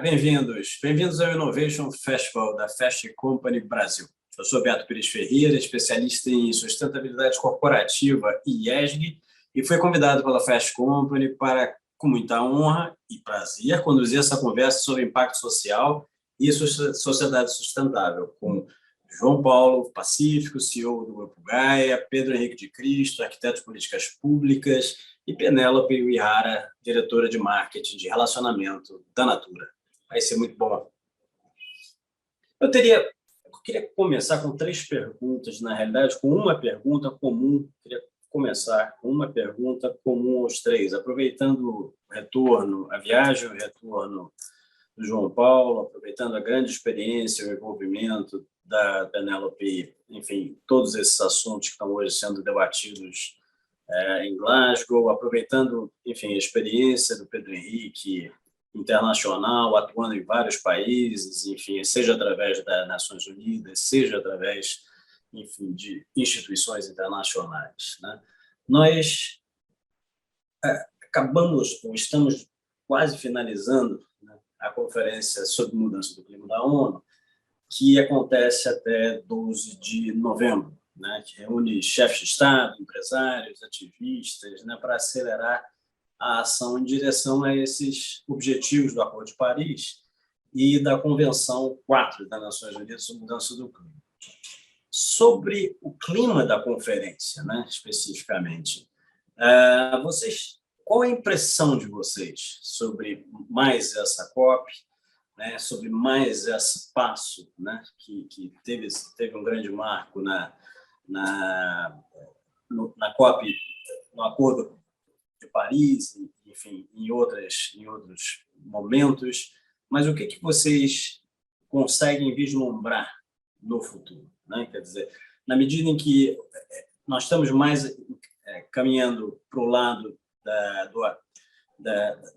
Bem-vindos. Bem-vindos ao Innovation Festival da Fast Company Brasil. Eu sou Beto Pires Ferreira, especialista em sustentabilidade corporativa e ESG, e fui convidado pela Fast Company para, com muita honra e prazer, conduzir essa conversa sobre impacto social e sociedade sustentável, com João Paulo Pacífico, CEO do Grupo Gaia, Pedro Henrique de Cristo, arquiteto de políticas públicas, e Penélope Uihara, diretora de marketing de relacionamento da Natura. Vai ser muito bom. Eu queria começar com 3 perguntas, na realidade, com uma pergunta comum. Queria começar com uma pergunta comum aos 3, aproveitando o retorno, a viagem, o retorno do João Paulo, aproveitando a grande experiência, o envolvimento da Penélope, enfim, todos esses assuntos que estão hoje sendo debatidos em Glasgow, aproveitando, enfim, a experiência do Pedro Henrique internacional, atuando em vários países, enfim, seja através das Nações Unidas, seja através, enfim, de instituições internacionais, né? Nós estamos quase finalizando, né, a Conferência sobre Mudança do Clima da ONU, que acontece até 12 de novembro, né, que reúne chefes de Estado, empresários, ativistas, né, para acelerar a ação em direção a esses objetivos do Acordo de Paris e da Convenção 4 das Nações Unidas sobre Mudança do Clima. Sobre o clima da conferência, né, especificamente, qual é a impressão de vocês sobre mais essa COP, né, sobre mais esse passo, né, que teve um grande marco na COP, no Acordo de Paris, enfim, em outros momentos, mas o que vocês conseguem vislumbrar no futuro, né? Quer dizer, na medida em que nós estamos mais caminhando para o lado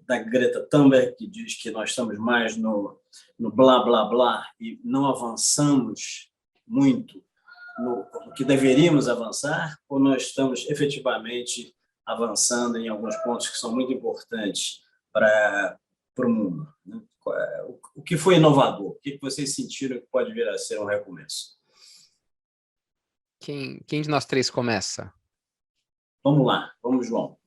da Greta Thunberg, que diz que nós estamos mais no blá, blá, blá, e não avançamos muito no que deveríamos avançar, ou nós estamos efetivamente avançando em alguns pontos que são muito importantes para o mundo, né? O que foi inovador? O que vocês sentiram que pode vir a ser um recomeço? Quem de nós 3 começa? Vamos lá, vamos, João.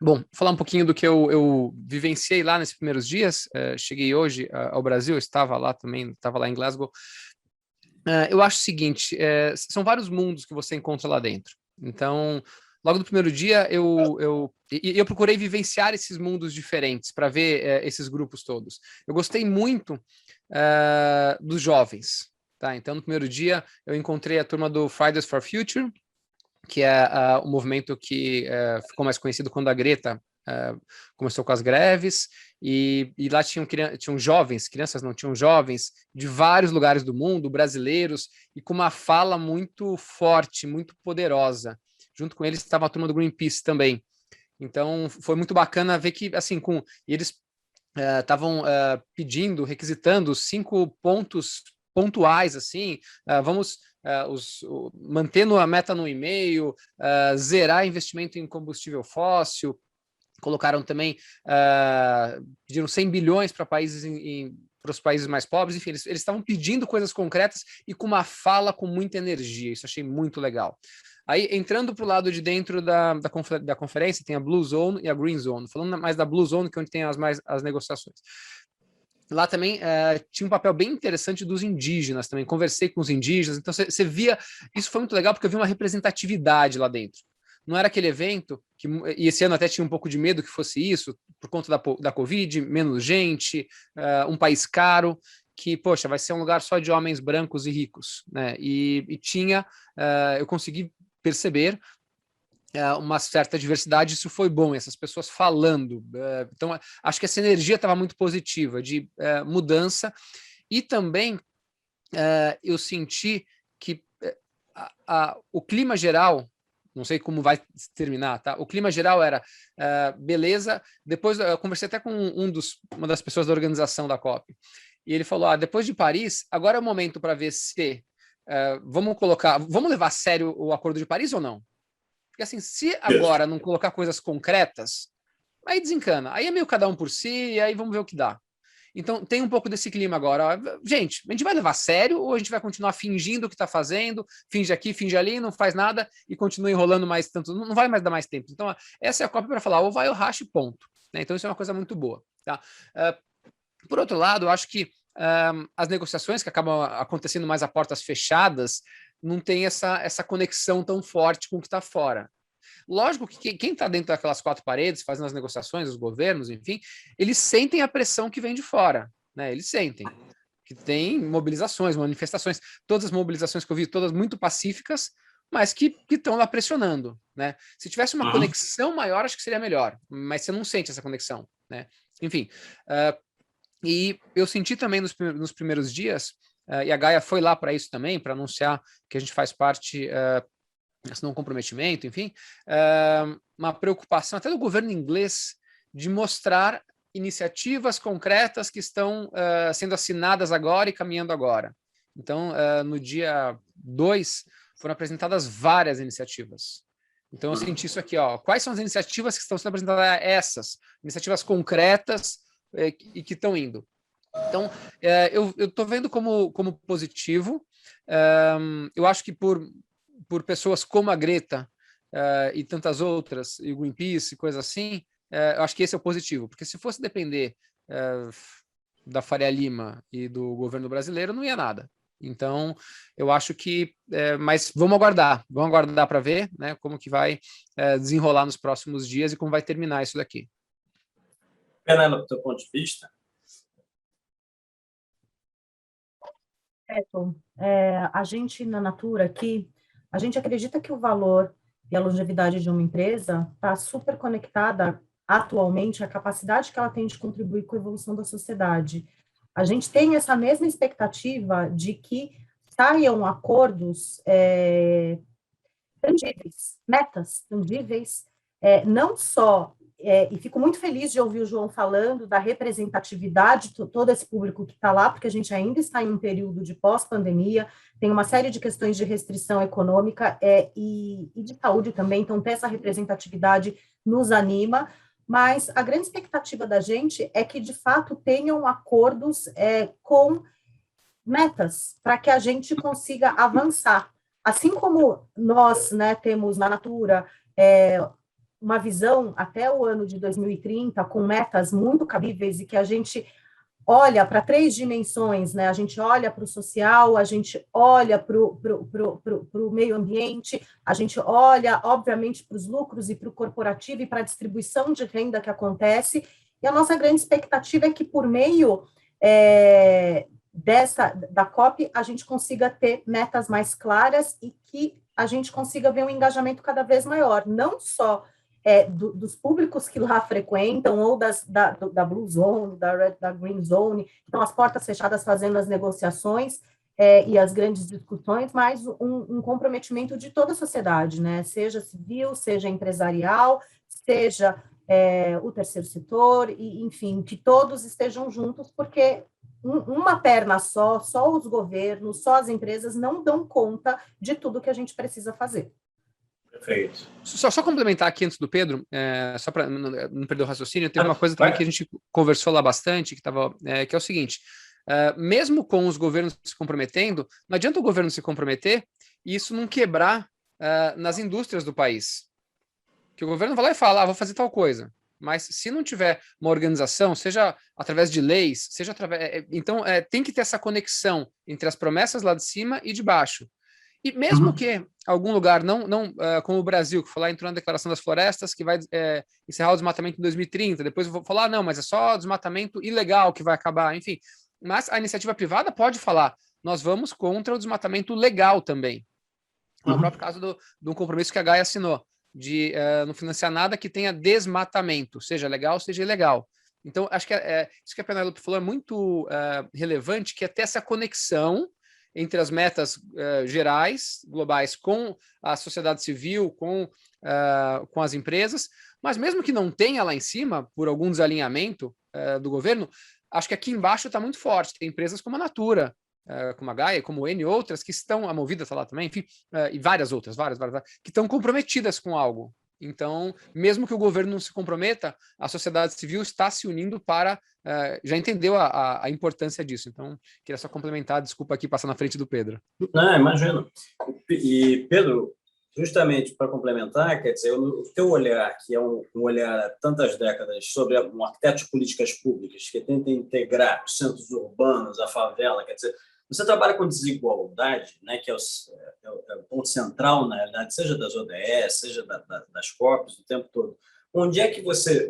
Bom, falar um pouquinho do que eu vivenciei lá nesses primeiros dias. Cheguei hoje ao Brasil, estava lá também, estava lá em Glasgow. Eu acho o seguinte, são vários mundos que você encontra lá dentro. Então, logo no primeiro dia, eu procurei vivenciar esses mundos diferentes para ver esses grupos todos. Eu gostei muito dos jovens. Tá? Então, no primeiro dia, eu encontrei a turma do Fridays for Future, que é o movimento que ficou mais conhecido quando a Greta começou com as greves, e lá tinham jovens, crianças não, tinham jovens de vários lugares do mundo, brasileiros, e com uma fala muito forte, muito poderosa. Junto com eles estava a turma do Greenpeace também. Então, foi muito bacana ver que, assim, eles estavam pedindo, requisitando 5 pontos pontuais, assim, vamos mantendo a meta no 1,5, zerar investimento em combustível fóssil. Colocaram também, pediram 100 bilhões para países para os países mais pobres. Enfim, eles estavam pedindo coisas concretas e com uma fala com muita energia. Isso achei muito legal. Aí, entrando para o lado de dentro da conferência, tem a Blue Zone e a Green Zone. Falando mais da Blue Zone, que é onde tem as negociações. Lá também tinha um papel bem interessante dos indígenas também. Conversei com os indígenas, então você via... Isso foi muito legal, porque eu vi uma representatividade lá dentro. Não era aquele evento, e esse ano até tinha um pouco de medo que fosse isso, por conta da Covid, menos gente, um país caro, que, poxa, vai ser um lugar só de homens brancos e ricos, né? E eu consegui perceber uma certa diversidade, isso foi bom, essas pessoas falando. Então, acho que essa energia estava muito positiva, de mudança, e também eu senti que o clima geral, não sei como vai terminar, tá? O clima geral era, beleza, depois eu conversei até com uma das pessoas da organização da COP, e ele falou, depois de Paris, agora é o momento para ver se vamos levar a sério o Acordo de Paris ou não? Porque assim, se agora não colocar coisas concretas, aí desencana. Aí é meio cada um por si, e aí vamos ver o que dá. Então, tem um pouco desse clima agora. Gente, a gente vai levar a sério ou a gente vai continuar fingindo que está fazendo, finge aqui, finge ali, não faz nada e continua enrolando mais tanto, não vai mais dar mais tempo. Então, essa é a Copa para falar, ou vai ou racha, ponto. Né? Então, isso é uma coisa muito boa. Tá? Por outro lado, eu acho que as negociações que acabam acontecendo mais a portas fechadas não tem essa conexão tão forte com o que está fora. Lógico que quem está dentro daquelas quatro paredes, fazendo as negociações, os governos, enfim, eles sentem a pressão que vem de fora, né? Eles sentem que tem mobilizações, manifestações, todas as mobilizações que eu vi, todas muito pacíficas, mas que estão lá pressionando, né? Se tivesse uma conexão maior, acho que seria melhor, mas você não sente essa conexão, né? Enfim, e eu senti também nos primeiros dias, e a Gaia foi lá para isso também, para anunciar que a gente faz parte assinou um comprometimento, enfim, uma preocupação até do governo inglês de mostrar iniciativas concretas que estão sendo assinadas agora e caminhando agora. Então, no dia 2, foram apresentadas várias iniciativas. Então, eu senti isso aqui, ó. Quais são as iniciativas que estão sendo apresentadas? Essas, iniciativas concretas e que estão indo. Então, eu estou vendo como positivo. Eu acho que por pessoas como a Greta e tantas outras, e o Greenpeace, coisa assim, eu acho que esse é o positivo, porque se fosse depender da Faria Lima e do governo brasileiro, não ia nada. Então, eu acho que... mas vamos aguardar para ver, né, como que vai desenrolar nos próximos dias e como vai terminar isso daqui. Fernando, do teu ponto de vista? A gente, na Natura, aqui, a gente acredita que o valor e a longevidade de uma empresa está super conectada atualmente à capacidade que ela tem de contribuir com a evolução da sociedade. A gente tem essa mesma expectativa de que saiam acordos tangíveis, metas tangíveis, não só, e fico muito feliz de ouvir o João falando da representatividade de todo esse público que está lá, porque a gente ainda está em um período de pós-pandemia, tem uma série de questões de restrição econômica e de saúde também, então ter essa representatividade nos anima, mas a grande expectativa da gente é que, de fato, tenham acordos com metas, para que a gente consiga avançar. Assim como nós, né, temos na Natura uma visão até o ano de 2030, com metas muito cabíveis e que a gente olha para 3 dimensões, né? A gente olha para o social, a gente olha para o meio ambiente, a gente olha, obviamente, para os lucros e para o corporativo e para a distribuição de renda que acontece, e a nossa grande expectativa é que, por meio da COP, a gente consiga ter metas mais claras e que a gente consiga ver um engajamento cada vez maior, não só dos públicos que lá frequentam, ou da Blue Zone, da Green Zone, então as portas fechadas fazendo as negociações e as grandes discussões, mas um comprometimento de toda a sociedade, né? Seja civil, seja empresarial, seja o terceiro setor, e, enfim, que todos estejam juntos, porque uma perna só os governos, só as empresas não dão conta de tudo que a gente precisa fazer. Perfeito. Só complementar aqui antes do Pedro, só para não perder o raciocínio, teve uma coisa também que a gente conversou lá bastante, que é o seguinte, mesmo com os governos se comprometendo, não adianta o governo se comprometer e isso não quebrar nas indústrias do país. Que o governo vai lá e fala, vou fazer tal coisa. Mas se não tiver uma organização, seja através de leis, seja através... Então, tem que ter essa conexão entre as promessas lá de cima e de baixo. E mesmo que algum lugar, como o Brasil, que foi lá, entrou na Declaração das Florestas, que vai encerrar o desmatamento em 2030, depois eu vou falar, não, mas é só desmatamento ilegal que vai acabar, enfim. Mas a iniciativa privada pode falar, nós vamos contra o desmatamento legal também. No próprio caso de um compromisso que a Gaia assinou, de não financiar nada que tenha desmatamento, seja legal, seja ilegal. Então, acho que isso que a Penélope falou é muito relevante, que é ter essa conexão entre as metas gerais, globais, com a sociedade civil, com as empresas, mas mesmo que não tenha lá em cima, por algum desalinhamento do governo, acho que aqui embaixo está muito forte. Tem empresas como a Natura, como a Gaia, como N outras, que estão, a Movida está lá também, enfim, e várias outras, várias, que estão comprometidas com algo. Então, mesmo que o governo não se comprometa, a sociedade civil está se unindo para... já entendeu a importância disso. Então, queria só complementar, desculpa aqui passar na frente do Pedro. Não, imagino. E, Pedro, justamente para complementar, quer dizer, o teu olhar, que é um olhar há tantas décadas sobre um arquiteto de políticas públicas que tenta integrar os centros urbanos, a favela, quer dizer, você trabalha com desigualdade, né, que é o ponto central, na realidade, seja das ODS, seja das COPs, o tempo todo. Onde é que você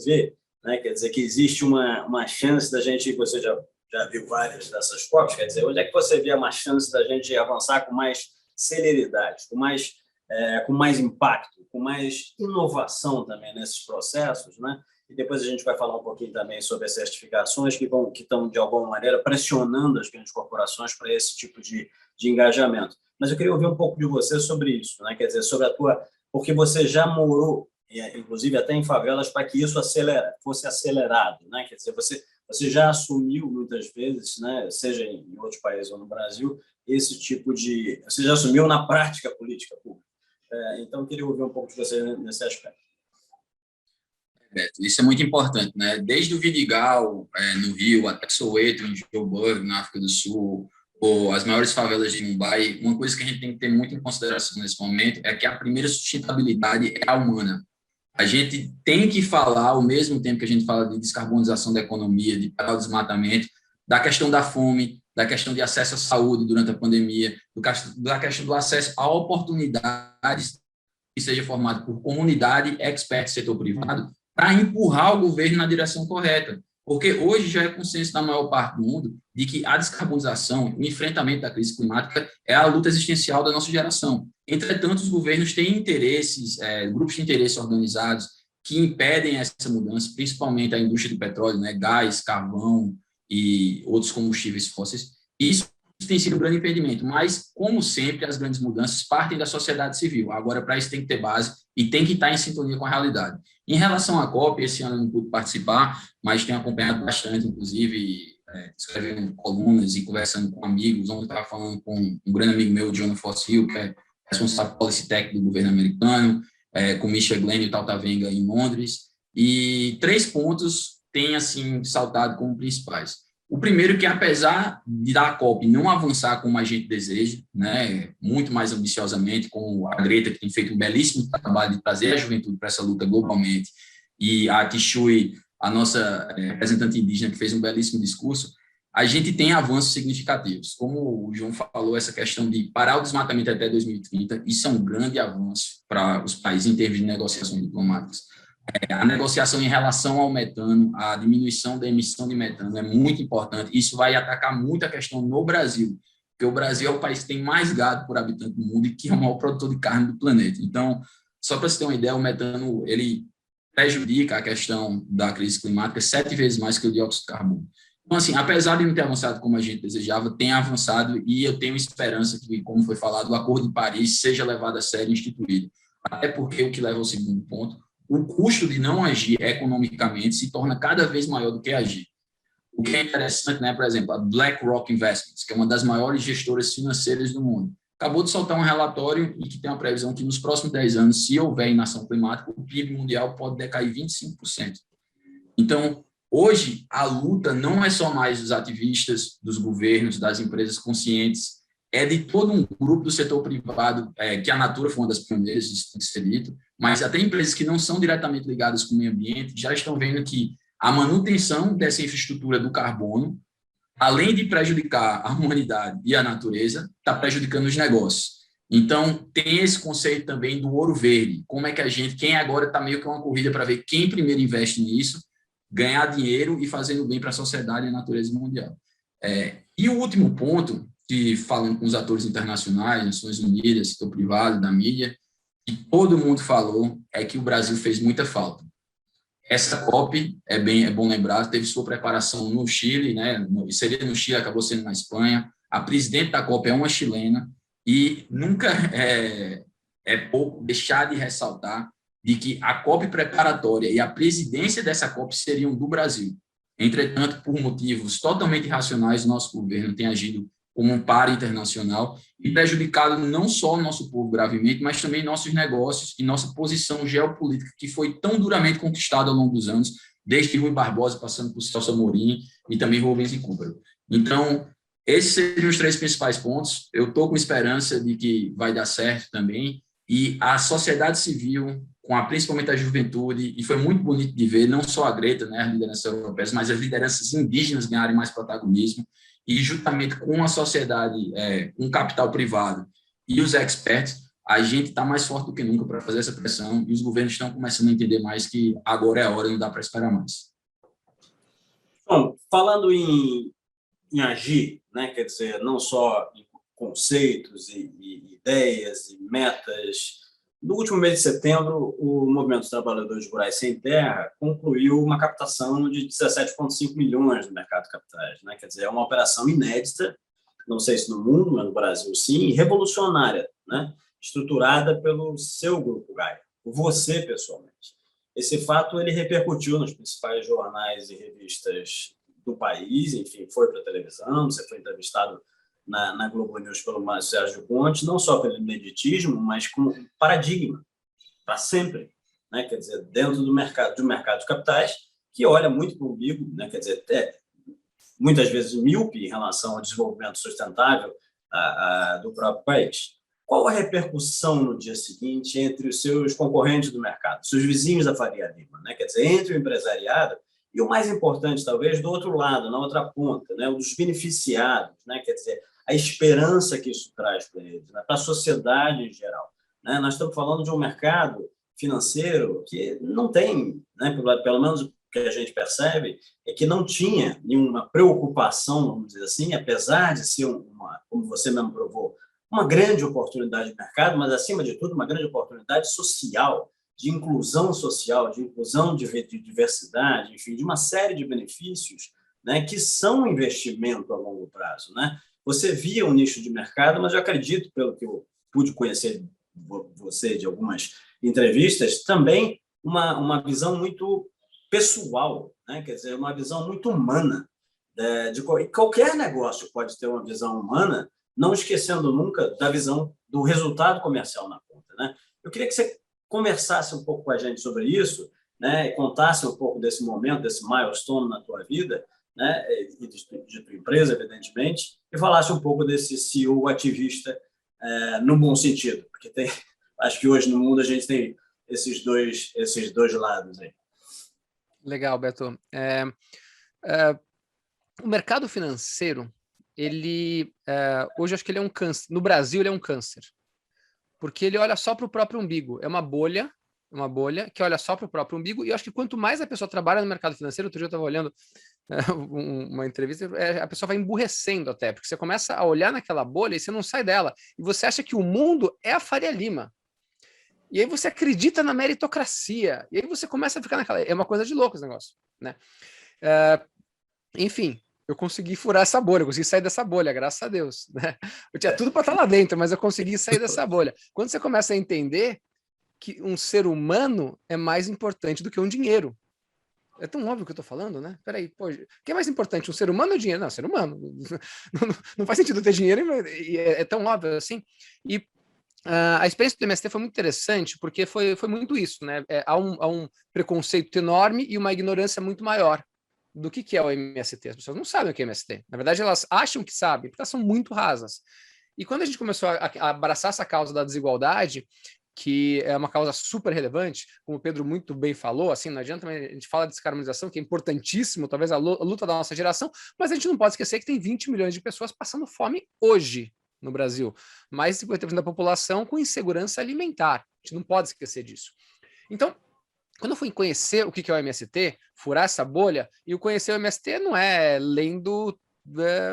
vê, né, quer dizer, que existe uma chance da gente, você já viu várias dessas COPs, quer dizer, onde é que você vê uma chance da gente avançar com mais celeridade, com mais impacto, com mais inovação também nesses processos, né? E depois a gente vai falar um pouquinho também sobre as certificações que estão, de alguma maneira, pressionando as grandes corporações para esse tipo de engajamento. Mas eu queria ouvir um pouco de você sobre isso, né? Quer dizer, sobre porque você já morou, inclusive até em favelas, para que isso fosse acelerado, né? Quer dizer, você já assumiu muitas vezes, né? Seja em outros países ou no Brasil, esse tipo de... Você já assumiu na prática a política pública. Então, eu queria ouvir um pouco de você nesse aspecto. Isso é muito importante, né? Desde o Vidigal, no Rio, até Soweto, em Joburg, na África do Sul, ou as maiores favelas de Mumbai, uma coisa que a gente tem que ter muito em consideração nesse momento é que a primeira sustentabilidade é a humana. A gente tem que falar, ao mesmo tempo que a gente fala de descarbonização da economia, de parar o desmatamento, da questão da fome, da questão de acesso à saúde durante a pandemia, da questão do acesso a oportunidades que seja formado por comunidade, expert, setor privado, para empurrar o governo na direção correta. Porque hoje já é consenso da maior parte do mundo de que a descarbonização, o enfrentamento da crise climática é a luta existencial da nossa geração. Entretanto, os governos têm interesses, grupos de interesse organizados que impedem essa mudança, principalmente a indústria do petróleo, né, gás, carvão e outros combustíveis fósseis. E isso tem sido um grande impedimento, mas, como sempre, as grandes mudanças partem da sociedade civil. Agora, para isso tem que ter base e tem que estar em sintonia com a realidade. Em relação à COP, esse ano eu não pude participar, mas tenho acompanhado bastante, inclusive, escrevendo colunas e conversando com amigos. Ontem eu estava falando com um grande amigo meu, John Fossil, que é responsável por policy tech do governo americano, com Misha Glenn e Taltavenga em Londres, e 3 pontos têm, assim, saltado como principais. O primeiro que, apesar da COP não avançar como a gente deseja, né, muito mais ambiciosamente, como a Greta, que tem feito um belíssimo trabalho de trazer a juventude para essa luta globalmente, e a Tishui, a nossa representante indígena, que fez um belíssimo discurso, a gente tem avanços significativos. Como o João falou, essa questão de parar o desmatamento até 2030, isso é um grande avanço para os países em termos de negociações diplomáticas. A negociação em relação ao metano, a diminuição da emissão de metano é muito importante. Isso vai atacar muito a questão no Brasil, porque o Brasil é o país que tem mais gado por habitante do mundo e que é o maior produtor de carne do planeta. Então, só para você ter uma ideia, o metano ele prejudica a questão da crise climática 7 vezes mais que o dióxido de carbono. Então, assim, apesar de não ter avançado como a gente desejava, tem avançado e eu tenho esperança que, como foi falado, o Acordo de Paris seja levado a sério e instituído. Até porque o que leva ao segundo ponto, o custo de não agir economicamente se torna cada vez maior do que agir. O que é interessante, né, por exemplo, a BlackRock Investments, que é uma das maiores gestoras financeiras do mundo, acabou de soltar um relatório e que tem uma previsão que nos próximos 10 anos, se houver inação climática, o PIB mundial pode decair 25%. Então, hoje, a luta não é só mais dos ativistas, dos governos, das empresas conscientes, é de todo um grupo do setor privado, que a Natura foi uma das pioneiras, isso tem que ser dito, mas até empresas que não são diretamente ligadas com o meio ambiente já estão vendo que a manutenção dessa infraestrutura do carbono, além de prejudicar a humanidade e a natureza, está prejudicando os negócios. Então, tem esse conceito também do ouro verde. Como é que quem agora está meio que uma corrida para ver quem primeiro investe nisso, ganhar dinheiro e fazendo bem para a sociedade e a natureza mundial. E o último ponto, que falando com os atores internacionais, Nações Unidas, setor privado, da mídia, que todo mundo falou é que o Brasil fez muita falta. Essa COP, é bom lembrar, teve sua preparação no Chile, né? Seria no Chile, acabou sendo na Espanha. A presidente da COP é uma chilena e nunca é pouco deixar de ressaltar de que a COP preparatória e a presidência dessa COP seriam do Brasil. Entretanto, por motivos totalmente irracionais, nosso governo tem agido como um par internacional e prejudicado não só o nosso povo gravemente, mas também nossos negócios e nossa posição geopolítica, que foi tão duramente conquistada ao longo dos anos, desde Rui Barbosa, passando por Celso Amorim e também Rubens e Cooper. Então, esses seriam os 3 principais pontos. Eu estou com esperança de que vai dar certo também, e a sociedade civil, principalmente a juventude, e foi muito bonito de ver, não só a Greta, né, as lideranças europeias, mas as lideranças indígenas ganharem mais protagonismo, e juntamente com a sociedade, com o capital privado e os experts, a gente está mais forte do que nunca para fazer essa pressão, e os governos estão começando a entender mais que agora é a hora, não dá para esperar mais. Bom, falando em agir, né, quer dizer, não só em conceitos e ideias e metas. No último mês de setembro, o Movimento dos Trabalhadores Rurais Sem Terra concluiu uma captação de 17,5 milhões no mercado de capitais, né? Quer dizer, é uma operação inédita, não sei se no mundo, mas no Brasil sim, e revolucionária, né? Estruturada pelo seu Grupo Gaia, por você pessoalmente. Esse fato ele repercutiu nos principais jornais e revistas do país, enfim, foi para a televisão, você foi entrevistado na Globo News pelo Márcio Sérgio Conte, não só pelo ineditismo, mas como paradigma, para sempre, né? Quer dizer, dentro do mercado de capitais, que olha muito para o umbigo, né? Quer dizer, muitas vezes míope em relação ao desenvolvimento sustentável do próprio país. Qual a repercussão no dia seguinte entre os seus concorrentes do mercado, seus vizinhos da Faria Lima, né? Quer dizer, entre o empresariado e o mais importante, talvez, do outro lado, na outra ponta, né? O dos beneficiados, né? Quer dizer, a esperança que isso traz para eles, né? Para a sociedade em geral, né? Nós estamos falando de um mercado financeiro que não tem, né? Pelo menos o que a gente percebe, é que não tinha nenhuma preocupação, vamos dizer assim, apesar de ser como você mesmo provou, uma grande oportunidade de mercado, mas, acima de tudo, uma grande oportunidade social, de inclusão social, de inclusão de diversidade, enfim, de uma série de benefícios, né, que são investimento a longo prazo, né? Você via um nicho de mercado, mas eu acredito, pelo que eu pude conhecer você de algumas entrevistas, também uma visão muito pessoal, né? Quer dizer, uma visão muito humana. Qualquer negócio pode ter uma visão humana, não esquecendo nunca da visão do resultado comercial na ponta, né? Eu queria que você conversasse um pouco com a gente sobre isso, né? Contasse um pouco desse momento, desse milestone na tua vida, né? E de tua empresa, evidentemente, e falasse um pouco desse CEO ativista, no bom sentido, porque acho que hoje no mundo a gente tem esses dois lados aí. Legal, Beto. O mercado financeiro, ele hoje acho que ele é um câncer. No Brasil, ele é um câncer, porque ele olha só para o próprio umbigo. É uma bolha que olha só para o próprio umbigo, e eu acho que quanto mais a pessoa trabalha no mercado financeiro, outro dia eu estava olhando uma entrevista, a pessoa vai emburrecendo até, porque você começa a olhar naquela bolha e você não sai dela, e você acha que o mundo é a Faria Lima. E aí você acredita na meritocracia, e aí você começa a ficar naquela... É uma coisa de louco esse negócio, né? Enfim, eu consegui furar essa bolha, eu consegui sair dessa bolha, graças a Deus, né? Eu tinha tudo para estar lá dentro, mas eu consegui sair dessa bolha. Quando você começa a entender que um ser humano é mais importante do que um dinheiro. É tão óbvio que eu estou falando, né? Peraí, pô, o que é mais importante, um ser humano ou dinheiro? Não, ser humano. Não faz sentido ter dinheiro, e é tão óbvio assim. E a experiência do MST foi muito interessante, porque foi muito isso, né? Há um preconceito enorme e uma ignorância muito maior do que é o MST. As pessoas não sabem o que é MST. Na verdade, elas acham que sabem, porque elas são muito rasas. E quando a gente começou a abraçar essa causa da desigualdade, que é uma causa super relevante, como o Pedro muito bem falou, assim, não adianta, a gente fala de descarbonização, que é importantíssimo, talvez a luta da nossa geração, mas a gente não pode esquecer que tem 20 milhões de pessoas passando fome hoje no Brasil. Mais de 50% da população com insegurança alimentar. A gente não pode esquecer disso. Então, quando eu fui conhecer o que é o MST, furar essa bolha, e o conhecer o MST não é lendo,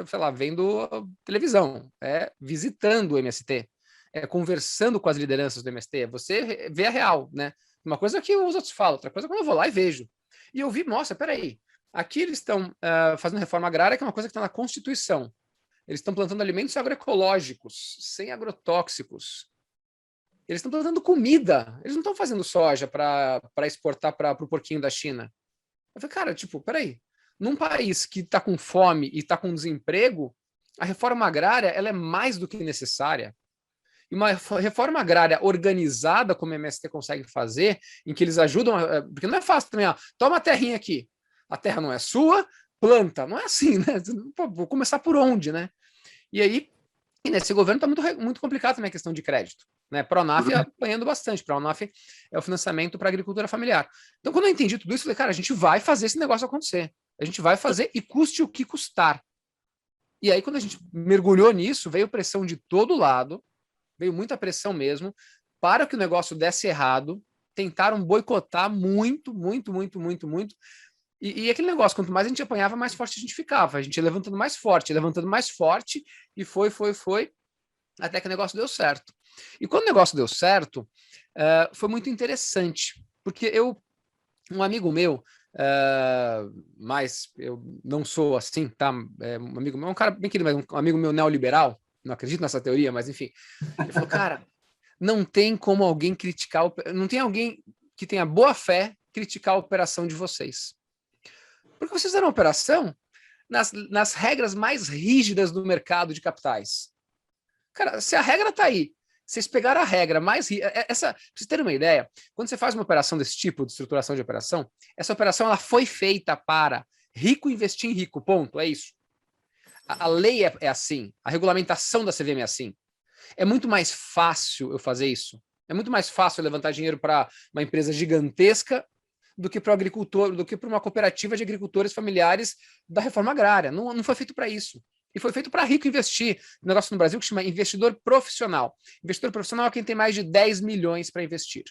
sei lá, vendo televisão, é visitando o MST, é conversando com as lideranças do MST, você vê a real, né? Uma coisa é que os outros falam, outra coisa é quando eu vou lá e vejo. E eu vi, nossa, peraí, aqui eles estão fazendo reforma agrária, que é uma coisa que está na Constituição. Eles estão plantando alimentos agroecológicos, sem agrotóxicos. Eles estão plantando comida. Eles não estão fazendo soja para exportar para o porquinho da China. Eu falei, cara, tipo, peraí. Num país que está com fome e está com desemprego, A reforma agrária ela é mais do que necessária. E uma reforma agrária organizada, como a MST consegue fazer, em que eles ajudam, porque não é fácil também, toma a terrinha aqui, a terra não é sua, planta, não é assim, né? Pô, vou começar por onde, né? E aí, nesse governo está muito complicado também a questão de crédito, né? Pronaf apanhando bastante, Pronaf é o financiamento para a agricultura familiar. Então, quando eu entendi tudo isso, eu falei, cara, a gente vai fazer esse negócio acontecer, a gente vai fazer e custe o que custar. E aí, quando a gente mergulhou nisso, veio pressão de todo lado, veio muita pressão mesmo, para que o negócio desse errado, tentaram boicotar muito, e aquele negócio, quanto mais a gente apanhava, mais forte a gente ficava, a gente ia levantando mais forte, e foi, até que o negócio deu certo. E quando o negócio deu certo, foi muito interessante, porque um amigo meu, mas eu não sou assim, tá? Um amigo meu, um cara bem querido, mas um amigo meu neoliberal, não acredito nessa teoria, mas enfim, ele falou, cara, não tem como alguém criticar, não tem alguém que tenha boa fé criticar a operação de vocês. Porque vocês fizeram uma operação nas regras mais rígidas do mercado de capitais. Cara, se a regra está aí, vocês pegaram a regra mais rígida, para vocês terem uma ideia, quando você faz uma operação desse tipo, de estruturação de operação, essa operação ela foi feita para rico investir em rico, ponto, é isso. A lei é assim, a regulamentação da CVM é assim. É muito mais fácil eu fazer isso. É muito mais fácil eu levantar dinheiro para uma empresa gigantesca do que para o agricultor, do que para uma cooperativa de agricultores familiares da reforma agrária. Não foi feito para isso. E foi feito para rico investir. Um negócio no Brasil que chama investidor profissional. Investidor profissional é quem tem mais de 10 milhões para investir.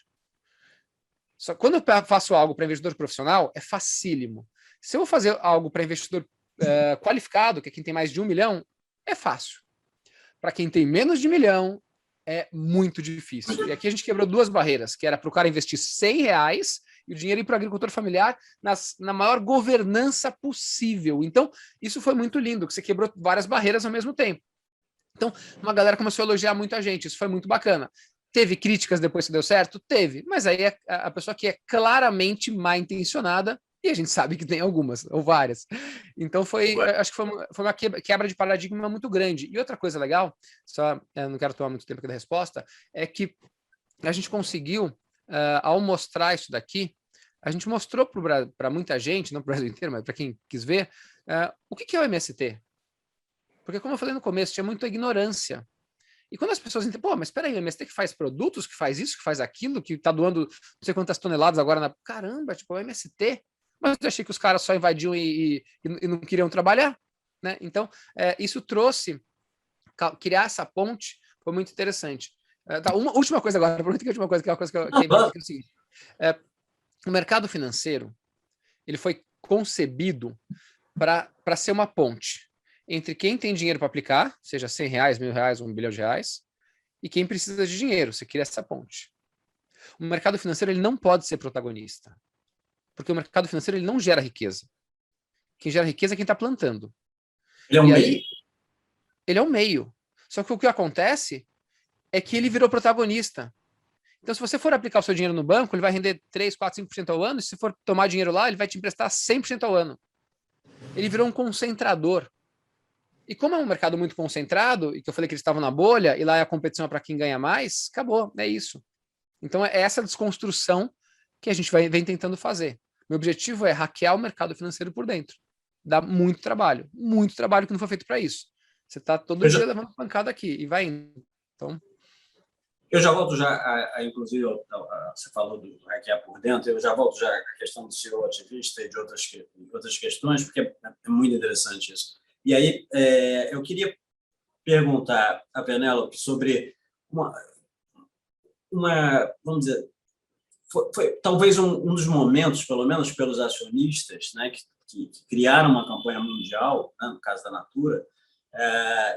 Só quando eu faço algo para investidor profissional, é facílimo. Se eu vou fazer algo para investidor qualificado, que é quem tem mais de 1 milhão, é fácil. Para quem tem menos de 1 milhão, é muito difícil. E aqui a gente quebrou 2 barreiras, que era para o cara investir R$100 e o dinheiro ir para o agricultor familiar na maior governança possível. Então, isso foi muito lindo, que você quebrou várias barreiras ao mesmo tempo. Então, uma galera começou a elogiar muito a gente, isso foi muito bacana. Teve críticas depois que deu certo? Teve, mas aí a pessoa que é claramente mal intencionada, e a gente sabe que tem algumas, ou várias. Então, acho que foi uma quebra de paradigma muito grande. E outra coisa legal, só não quero tomar muito tempo aqui da resposta, é que a gente conseguiu, ao mostrar isso daqui, a gente mostrou para muita gente, não para o Brasil inteiro, mas para quem quis ver, o que é o MST. Porque, como eu falei no começo, tinha muita ignorância. E quando as pessoas entendem, pô, mas espera aí, o MST que faz produtos, que faz isso, que faz aquilo, que está doando não sei quantas toneladas agora Caramba, tipo, o MST. Mas eu achei que os caras só invadiam e não queriam trabalhar, né? Então, isso trouxe, criar essa ponte foi muito interessante. Tá, uma última coisa agora, prometo que a última coisa, que é uma coisa que é o seguinte. O mercado financeiro, ele foi concebido para ser uma ponte entre quem tem dinheiro para aplicar, seja R$100, R$1.000, R$1 bilhão, e quem precisa de dinheiro, você cria essa ponte. O mercado financeiro ele não pode ser protagonista, porque o mercado financeiro ele não gera riqueza. Quem gera riqueza é quem está plantando. Ele é um meio. Ele é um meio. Só que o que acontece é que ele virou protagonista. Então, se você for aplicar o seu dinheiro no banco, ele vai render 3, 4, 5% ao ano, e se for tomar dinheiro lá, ele vai te emprestar 100% ao ano. Ele virou um concentrador. E como é um mercado muito concentrado, e que eu falei que eles estavam na bolha, e lá a competição é para quem ganha mais, acabou, é isso. Então, é essa desconstrução que a gente vem tentando fazer. Meu objetivo é hackear o mercado financeiro por dentro. Dá muito trabalho que não foi feito para isso. Você está todo dia levando pancada aqui e vai indo. Então... Eu já volto inclusive, você falou do hackear por dentro, eu já volto à questão do CEO ativista e de outras questões, porque é muito interessante isso. E aí, eu queria perguntar a Penélope sobre vamos dizer, foi talvez um dos momentos, pelo menos pelos acionistas, né, que criaram uma campanha mundial, né, no caso da Natura,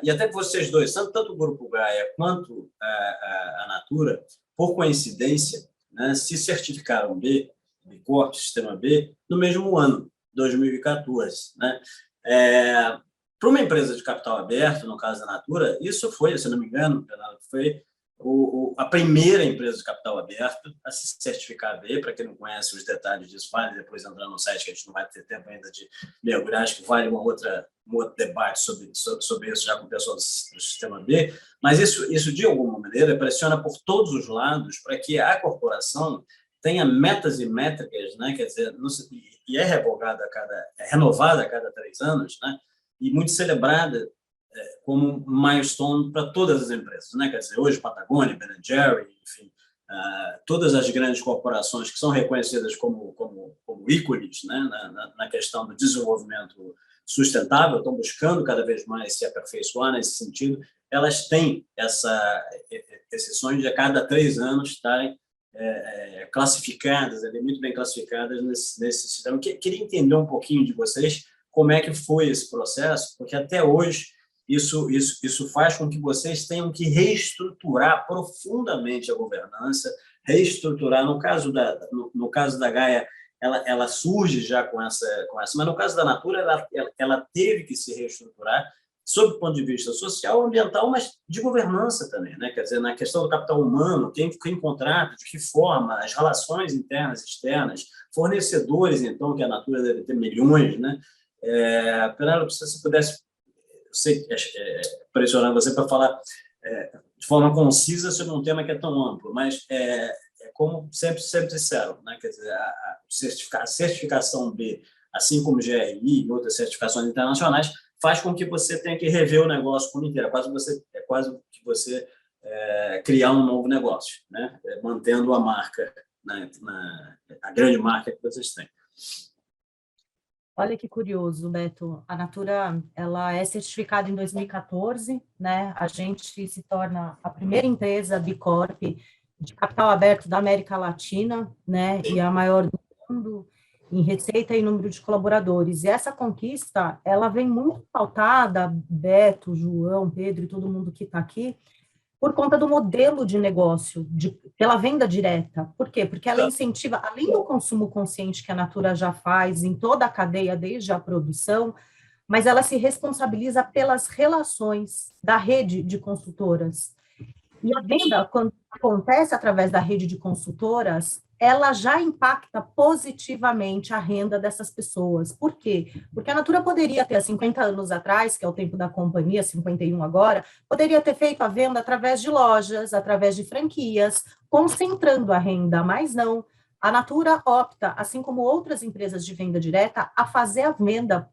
e até vocês dois, tanto o Grupo Gaia quanto a Natura, por coincidência, né, se certificaram B Corp, Sistema B, no mesmo ano, 2014. Né? Para uma empresa de capital aberto, no caso da Natura, isso foi, se não me engano, foi a primeira empresa de capital aberto a se certificar B. Para quem não conhece os detalhes disso, vale depois entrar no site, que a gente não vai ter tempo ainda de mergulhar, acho que vale um outro debate sobre isso já com o pessoal do sistema B, mas isso de alguma maneira pressiona por todos os lados para que a corporação tenha metas e métricas, né? Quer dizer, e é renovada a cada 3 anos, né? E muito celebrada como milestone para todas as empresas, né? Quer dizer, hoje Patagônia, Ben & Jerry, enfim, todas as grandes corporações que são reconhecidas como ícones, né? Na questão do desenvolvimento sustentável, estão buscando cada vez mais se aperfeiçoar nesse sentido, elas têm esse sonho de a cada 3 anos estarem classificadas, muito bem classificadas nesse sistema. Queria entender um pouquinho de vocês como é que foi esse processo, porque até hoje isso faz com que vocês tenham que reestruturar profundamente a governança, reestruturar, no caso da Gaia, ela surge já com essa, mas no caso da Natura, ela teve que se reestruturar sob o ponto de vista social, ambiental, mas de governança também, né? Quer dizer, na questão do capital humano, quem contrata, de que forma, as relações internas e externas, fornecedores, então, que a Natura deve ter milhões, né? Penélope, se você pudesse, pressionar você para falar de forma concisa sobre um tema que é tão amplo, mas como sempre disseram, né? Quer dizer, a certificação B, assim como GRI e outras certificações internacionais, faz com que você tenha que rever o negócio como inteiro. É quase que você criar um novo negócio, né? Mantendo a marca, né? A grande marca que vocês têm. Olha que curioso, Beto. A Natura, ela é certificada em 2014, né? A gente se torna a primeira empresa B Corp de capital aberto da América Latina, né? E a maior do mundo em receita e número de colaboradores. E essa conquista, ela vem muito pautada, Beto, João, Pedro e todo mundo que está aqui, por conta do modelo de negócio, pela venda direta. Por quê? Porque ela incentiva, além do consumo consciente que a Natura já faz em toda a cadeia, desde a produção, mas ela se responsabiliza pelas relações da rede de consultoras. E a venda, quando acontece através da rede de consultoras, ela já impacta positivamente a renda dessas pessoas. Por quê? Porque a Natura poderia ter, há 50 anos atrás, que é o tempo da companhia, 51 agora, poderia ter feito a venda através de lojas, através de franquias, concentrando a renda, mas não. A Natura opta, assim como outras empresas de venda direta, a fazer a venda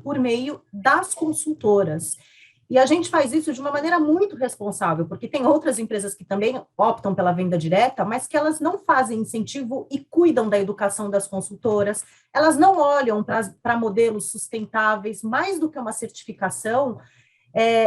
por meio das consultoras. E a gente faz isso de uma maneira muito responsável, porque tem outras empresas que também optam pela venda direta, mas que elas não fazem incentivo e cuidam da educação das consultoras, elas não olham para modelos sustentáveis, mais do que uma certificação.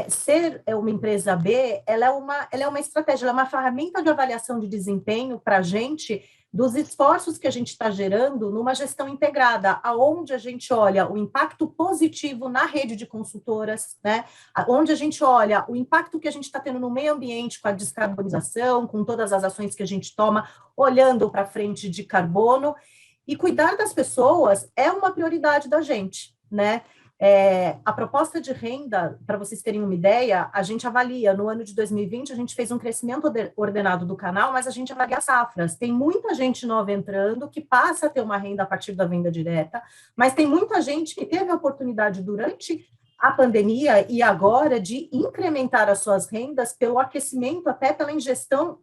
Ser uma empresa B, ela é uma estratégia, ela é uma ferramenta de avaliação de desempenho para a gente, dos esforços que a gente está gerando numa gestão integrada, aonde a gente olha o impacto positivo na rede de consultoras, né? Onde a gente olha o impacto que a gente está tendo no meio ambiente com a descarbonização, com todas as ações que a gente toma, olhando para frente de carbono, e cuidar das pessoas é uma prioridade da gente, né? A proposta de renda, para vocês terem uma ideia, a gente avalia, no ano de 2020, a gente fez um crescimento ordenado do canal, mas a gente avalia as safras. Tem muita gente nova entrando que passa a ter uma renda a partir da venda direta, mas tem muita gente que teve a oportunidade durante a pandemia e agora de incrementar as suas rendas pelo aquecimento, até pela ingestão,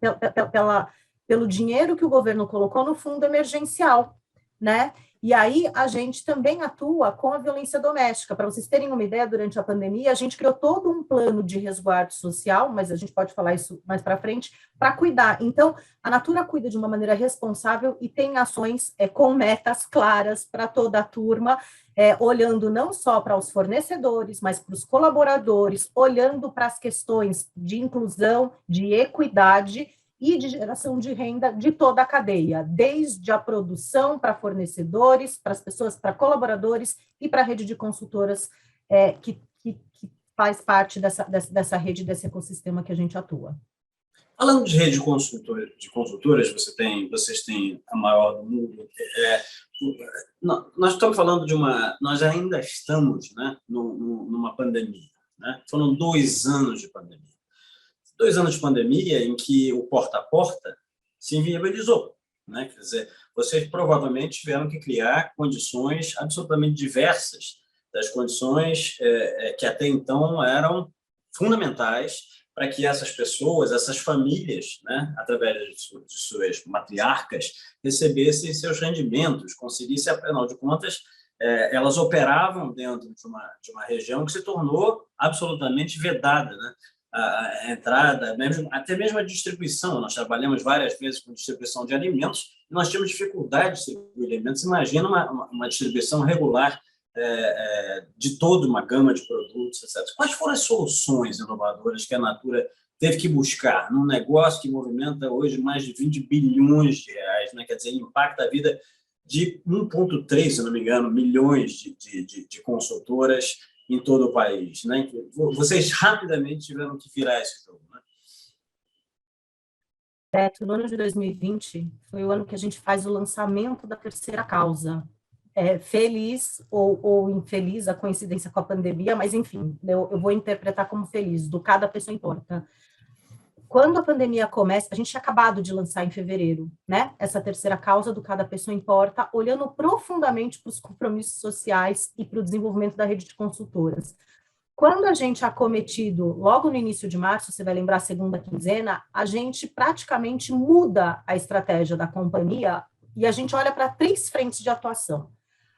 pelo dinheiro que o governo colocou no fundo emergencial, né? E aí a gente também atua com a violência doméstica. Para vocês terem uma ideia, durante a pandemia, a gente criou todo um plano de resguardo social, mas a gente pode falar isso mais para frente, para cuidar. Então, a Natura cuida de uma maneira responsável e tem ações com metas claras para toda a turma, olhando não só para os fornecedores, mas para os colaboradores, olhando para as questões de inclusão, de equidade e de geração de renda de toda a cadeia, desde a produção para fornecedores, para as pessoas, para colaboradores e para a rede de consultoras que faz parte dessa rede, desse ecossistema que a gente atua. Falando de rede de consultoras, vocês têm a maior do mundo. Nós estamos falando nós ainda estamos, né, numa pandemia, né? Foram 2 anos de pandemia. 2 anos de pandemia em que o porta a porta se inviabilizou, né? Quer dizer, vocês provavelmente tiveram que criar condições absolutamente diversas das condições que até então eram fundamentais para que essas pessoas, essas famílias, né, através de suas matriarcas, recebessem seus rendimentos, conseguissem, afinal de contas, elas operavam dentro de uma região que se tornou absolutamente vedada, né? A entrada, até mesmo a distribuição. Nós trabalhamos várias vezes com distribuição de alimentos e nós tínhamos dificuldade de distribuir alimentos. Imagina uma distribuição regular de toda uma gama de produtos, etc. Quais foram as soluções inovadoras que a Natura teve que buscar num negócio que movimenta hoje mais de 20 bilhões de reais, né? Quer dizer, impacta a vida de 1,3, se não me engano, milhões de consultoras em todo o país, né? Vocês rapidamente tiveram que virar esse jogo, né? Beto, no ano de 2020 foi o ano que a gente faz o lançamento da terceira causa. Feliz ou infeliz a coincidência com a pandemia, mas enfim, eu vou interpretar como feliz, do Cada Pessoa Importa. Quando a pandemia começa, a gente tinha acabado de lançar em fevereiro, né? Essa terceira causa do Cada Pessoa Importa, olhando profundamente para os compromissos sociais e para o desenvolvimento da rede de consultoras. Quando a gente é acometido, logo no início de março, você vai lembrar a segunda quinzena, a gente praticamente muda a estratégia da companhia e a gente olha para 3 frentes de atuação.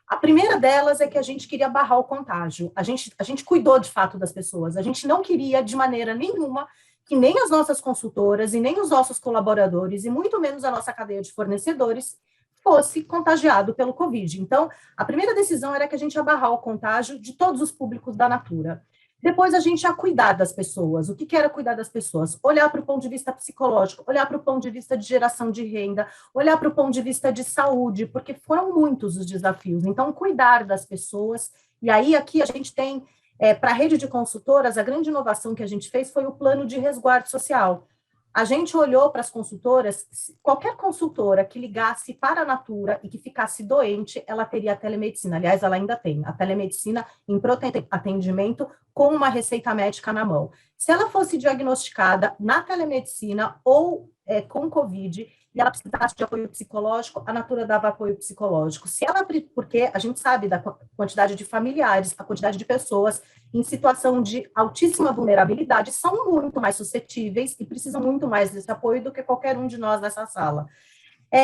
A primeira delas é que a gente queria barrar o contágio. A gente cuidou, de fato, das pessoas. A gente não queria, de maneira nenhuma, que nem as nossas consultoras e nem os nossos colaboradores, e muito menos a nossa cadeia de fornecedores, fosse contagiado pelo Covid. Então, a primeira decisão era que a gente ia barrar o contágio de todos os públicos da Natura. Depois, a gente ia cuidar das pessoas. O que era cuidar das pessoas? Olhar para o ponto de vista psicológico, olhar para o ponto de vista de geração de renda, olhar para o ponto de vista de saúde, porque foram muitos os desafios. Então, cuidar das pessoas. E aí, aqui a gente tem, para a rede de consultoras, a grande inovação que a gente fez foi o plano de resguardo social. A gente olhou para as consultoras, qualquer consultora que ligasse para a Natura e que ficasse doente, ela teria a telemedicina. Aliás, ela ainda tem a telemedicina em pronto atendimento com uma receita médica na mão. Se ela fosse diagnosticada na telemedicina ou com Covid e ela precisasse de apoio psicológico, a Natura dava apoio psicológico. Porque a gente sabe da quantidade de familiares, a quantidade de pessoas em situação de altíssima vulnerabilidade são muito mais suscetíveis e precisam muito mais desse apoio do que qualquer um de nós nessa sala.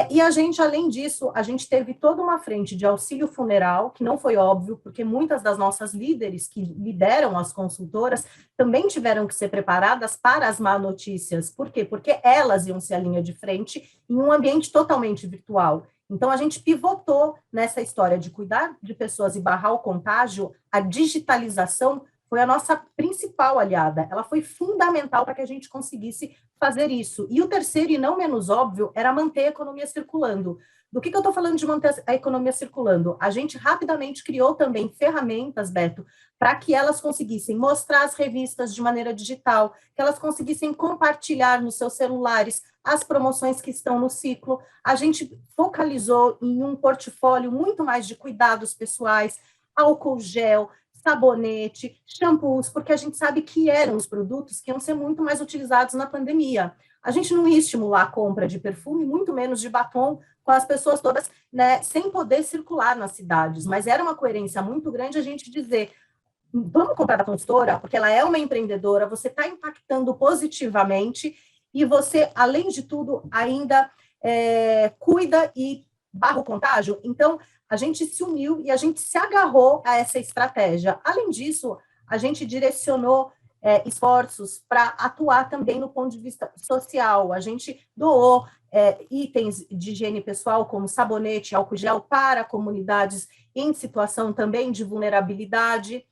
E a gente, além disso, a gente teve toda uma frente de auxílio funeral, que não foi óbvio, porque muitas das nossas líderes que lideram as consultoras também tiveram que ser preparadas para as má notícias. Por quê? Porque elas iam ser a linha de frente em um ambiente totalmente virtual. Então, a gente pivotou nessa história de cuidar de pessoas e barrar o contágio. A digitalização foi a nossa principal aliada. Ela foi fundamental para que a gente conseguisse fazer isso. E o terceiro, e não menos óbvio, era manter a economia circulando. Do que eu estou falando de manter a economia circulando? A gente rapidamente criou também ferramentas, Beto, para que elas conseguissem mostrar as revistas de maneira digital, que elas conseguissem compartilhar nos seus celulares as promoções que estão no ciclo. A gente focalizou em um portfólio muito mais de cuidados pessoais, álcool gel, sabonete, shampoos, porque a gente sabe que eram os produtos que iam ser muito mais utilizados na pandemia. A gente não ia estimular a compra de perfume, muito menos de batom, com as pessoas todas, né, sem poder circular nas cidades, mas era uma coerência muito grande a gente dizer, vamos comprar da consultora, porque ela é uma empreendedora, você está impactando positivamente e você, além de tudo, ainda cuida e barra o contágio. Então, a gente se uniu e a gente se agarrou a essa estratégia. Além disso, a gente direcionou esforços para atuar também no ponto de vista social. A gente doou itens de higiene pessoal, como sabonete, álcool gel, para comunidades em situação também de vulnerabilidade.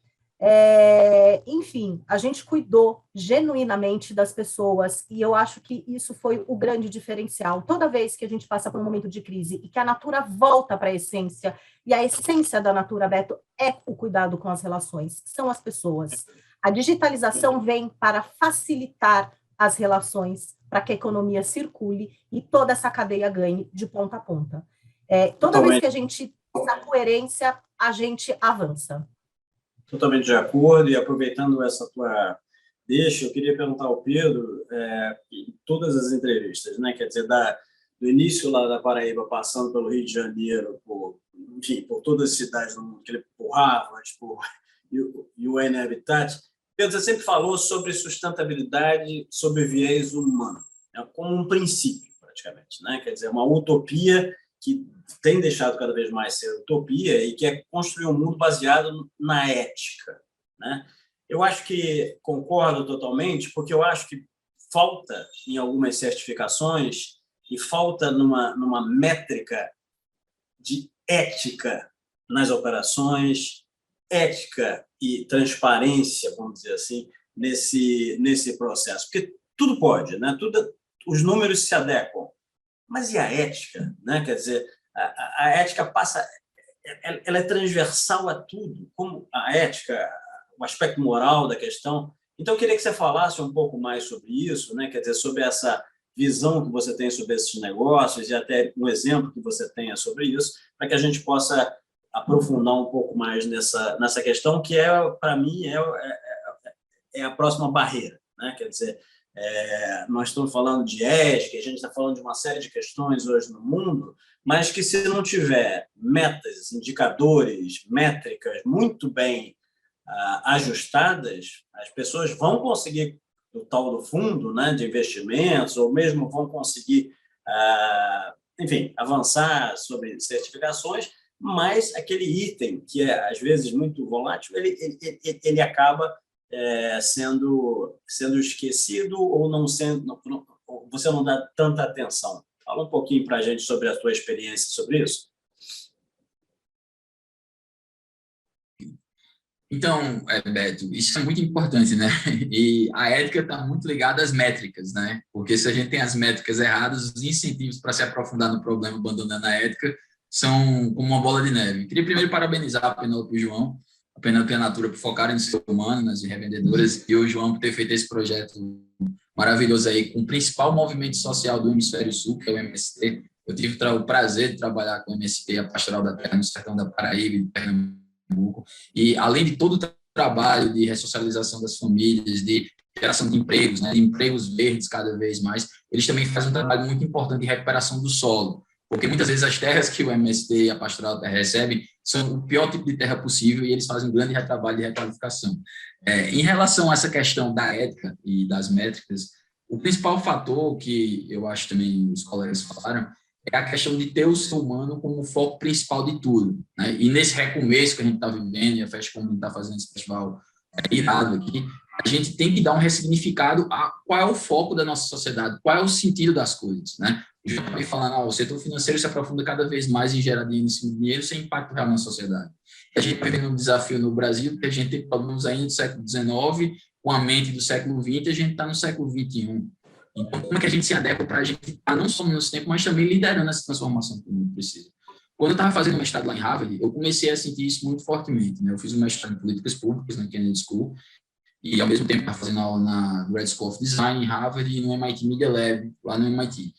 Enfim, a gente cuidou genuinamente das pessoas e eu acho que isso foi o grande diferencial. Toda vez que a gente passa por um momento de crise e que a Natura volta para a essência, e a essência da Natura, Beto, é o cuidado com as relações, são as pessoas. A digitalização vem para facilitar as relações, para que a economia circule e toda essa cadeia ganhe de ponta a ponta. Toda vez que a gente tem essa coerência, a gente avança. Totalmente de acordo, e aproveitando essa tua deixa, eu queria perguntar ao Pedro, em todas as entrevistas, né? Quer dizer, do início lá da Paraíba, passando pelo Rio de Janeiro, enfim, por todas as cidades do mundo, por Harvard, por UN Habitat, Pedro, você sempre falou sobre sustentabilidade, sobre viés humano, né, como um princípio, praticamente, né? Quer dizer, uma utopia que tem deixado cada vez mais ser utopia e que é construir um mundo baseado na ética, né? Eu acho que concordo totalmente, porque eu acho que falta em algumas certificações e falta numa métrica de ética nas operações, ética e transparência, vamos dizer assim, nesse processo. Porque tudo pode, né? Os números se adequam, mas e a ética, né? Quer dizer, a ética passa, ela é transversal a tudo, como a ética, o aspecto moral da questão. Então, eu queria que você falasse um pouco mais sobre isso, né? Quer dizer, sobre essa visão que você tem sobre esses negócios e até um exemplo que você tenha sobre isso, para que a gente possa aprofundar um pouco mais nessa questão, que para mim, é a próxima barreira, né? Quer dizer, nós estamos falando de ética, a gente está falando de uma série de questões hoje no mundo, mas que se não tiver metas, indicadores, métricas muito bem ajustadas, as pessoas vão conseguir o tal do fundo, né, de investimentos, ou mesmo vão conseguir, enfim, avançar sobre certificações, mas aquele item, que é às vezes muito volátil, ele acaba sendo esquecido ou não sendo, você não dá tanta atenção. Fala um pouquinho para a gente sobre a tua experiência sobre isso. Então, Beto, isso é muito importante, né? E a ética está muito ligada às métricas, né? Porque se a gente tem as métricas erradas, os incentivos para se aprofundar no problema, abandonando a ética, são como uma bola de neve. Queria primeiro parabenizar a Penélope e o João, a Penélope e a Natura por focarem no ser humano, nas revendedoras, e o João por ter feito esse projeto maravilhoso aí, com o principal movimento social do Hemisfério Sul, que é o MST. Eu tive o prazer de trabalhar com o MST, a Pastoral da Terra, no sertão da Paraíba e de Pernambuco. E, além de todo o trabalho de ressocialização das famílias, de geração de empregos, né, de empregos verdes cada vez mais, eles também fazem um trabalho muito importante de recuperação do solo, porque muitas vezes as terras que o MST e a Pastoral da Terra recebem são o pior tipo de terra possível e eles fazem um grande trabalho de requalificação. Em relação a essa questão da ética e das métricas, o principal fator que eu acho também os colegas falaram é a questão de ter o ser humano como o foco principal de tudo, né? E nesse recomeço que a gente está vivendo, e a Fast Company está fazendo esse festival irado aqui, a gente tem que dar um ressignificado a qual é o foco da nossa sociedade, qual é o sentido das coisas, né? Eu já acabei falando, o setor financeiro se aprofunda cada vez mais em gerar dinheiro em cima de dinheiro sem impacto real na sociedade. A gente está vivendo um desafio no Brasil, que a gente tem problemas ainda do século XIX, com a mente do século XX, a gente está no século XXI. Então, como é que a gente se adequa para a gente estar não só no nosso tempo, mas também liderando essa transformação que o mundo precisa? Quando eu estava fazendo mestrado lá em Harvard, eu comecei a sentir isso muito fortemente, né? Eu fiz um mestrado em políticas públicas na Kennedy School, e ao mesmo tempo estava fazendo aula na Grad School of Design em Harvard e no MIT Media Lab, lá no MIT.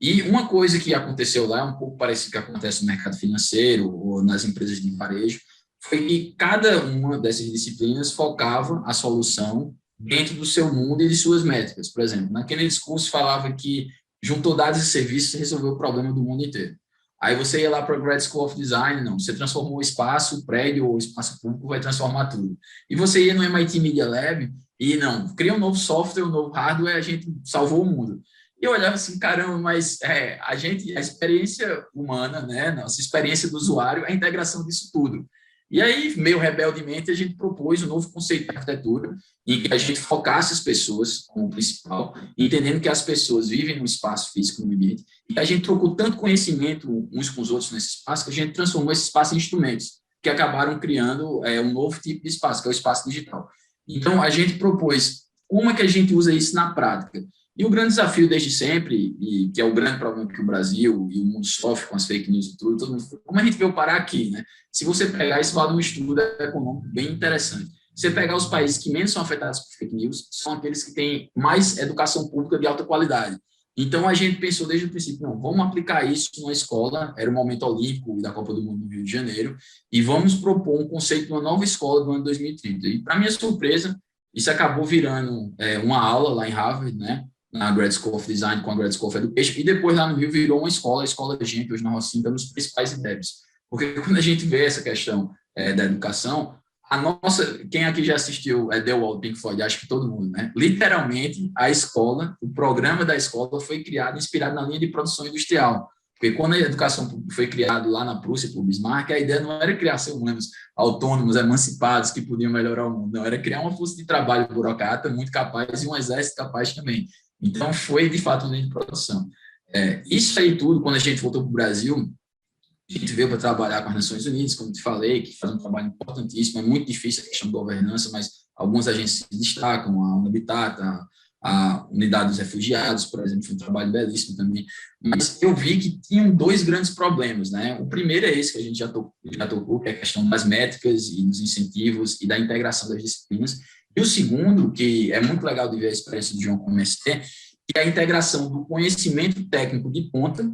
E uma coisa que aconteceu lá, um pouco parecido com o que acontece no mercado financeiro ou nas empresas de varejo, foi que cada uma dessas disciplinas focava a solução dentro do seu mundo e de suas métricas. Por exemplo, naquele discurso falava que juntou dados e serviços e resolveu o problema do mundo inteiro. Aí você ia lá para a Grad School of Design, não, você transformou o espaço, o prédio ou o espaço público, vai transformar tudo. E você ia no MIT Media Lab e, não, cria um novo software, um novo hardware, a gente salvou o mundo. E eu olhava assim, caramba, mas a experiência humana, né, nossa experiência do usuário, é a integração disso tudo. E aí, meio rebeldemente, a gente propôs um novo conceito de arquitetura em que a gente focasse as pessoas como principal, entendendo que as pessoas vivem no espaço físico, no ambiente, e a gente trocou tanto conhecimento uns com os outros nesse espaço que a gente transformou esse espaço em instrumentos, que acabaram criando um novo tipo de espaço, que é o espaço digital. Então, a gente propôs como é que a gente usa isso na prática. E o grande desafio desde sempre, e que é o grande problema que o Brasil e o mundo sofre com as fake news e tudo, todo mundo, como a gente veio parar aqui, né? Se você pegar, isso vale um estudo econômico bem interessante. Você pegar os países que menos são afetados por fake news, são aqueles que têm mais educação pública de alta qualidade. Então, a gente pensou desde o princípio, não, vamos aplicar isso na escola, era o momento olímpico da Copa do Mundo no Rio de Janeiro, e vamos propor um conceito de uma nova escola do ano 2030. E, para minha surpresa, Isso acabou virando uma aula lá em Harvard, né? Na Grad School of Design com a Grad School of Education, e depois lá no Rio virou uma escola, a Escola Gente, hoje na Rocinha, nos principais IDEBs. Porque quando a gente vê essa questão da educação, quem aqui já assistiu The Wall, Pink Floyd, acho que todo mundo, né? Literalmente, a escola, o programa da escola foi criado, inspirado na linha de produção industrial. Porque quando a educação foi criada lá na Prússia, por Bismarck, a ideia não era criar seres humanos autônomos, emancipados, que podiam melhorar o mundo, não, era criar uma força de trabalho burocrata muito capaz e um exército capaz também. Então, foi, de fato, uma linha de produção. Isso aí tudo, quando a gente voltou para o Brasil, a gente veio para trabalhar com as Nações Unidas, como te falei, que faz um trabalho importantíssimo, é muito difícil a questão de governança, mas algumas agências se destacam, a UNHCR, a Unidade dos Refugiados, por exemplo, foi um trabalho belíssimo também, mas eu vi que tinham dois grandes problemas, né? O primeiro é esse que a gente já tocou, que é a questão das métricas e dos incentivos e da integração das disciplinas, e o segundo, que é muito legal de ver a experiência do João com o MST, que é a integração do conhecimento técnico de ponta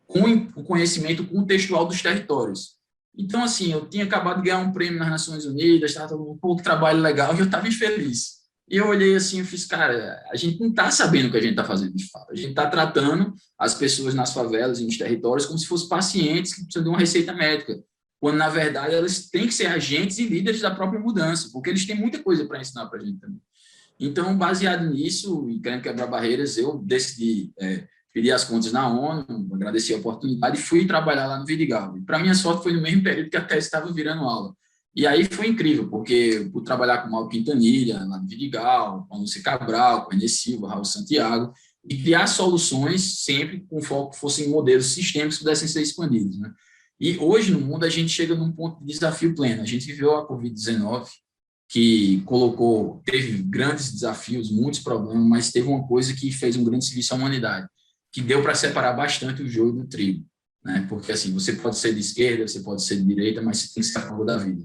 com o conhecimento contextual dos territórios. Então, assim, eu tinha acabado de ganhar um prêmio nas Nações Unidas, estava um pouco de trabalho legal, e eu estava infeliz. E eu olhei assim e fiz, cara, a gente não está sabendo o que a gente está fazendo de fato. A gente está tratando as pessoas nas favelas e nos territórios como se fossem pacientes que precisam de uma receita médica, quando, na verdade, elas têm que ser agentes e líderes da própria mudança, porque eles têm muita coisa para ensinar para a gente também. Então, baseado nisso, e querendo quebrar barreiras, eu decidi pedir as contas na ONU, agradeci a oportunidade e fui trabalhar lá no Vidigal. Para minha sorte, foi no mesmo período que a tese estava virando aula. E aí foi incrível, porque por trabalhar com o Mauro Quintanilha, lá no Vidigal, com a Lúcia Cabral, com a Inês Silva, Raul Santiago, e criar soluções sempre com foco que fossem modelos sistêmicos que pudessem ser expandidos, né? E hoje, no mundo, a gente chega num ponto de desafio pleno. A gente viveu a Covid-19, que teve grandes desafios, muitos problemas, mas teve uma coisa que fez um grande serviço à humanidade, que deu para separar bastante o joio do trigo, né? Porque, assim, você pode ser de esquerda, você pode ser de direita, mas você tem que ser a favor da vida.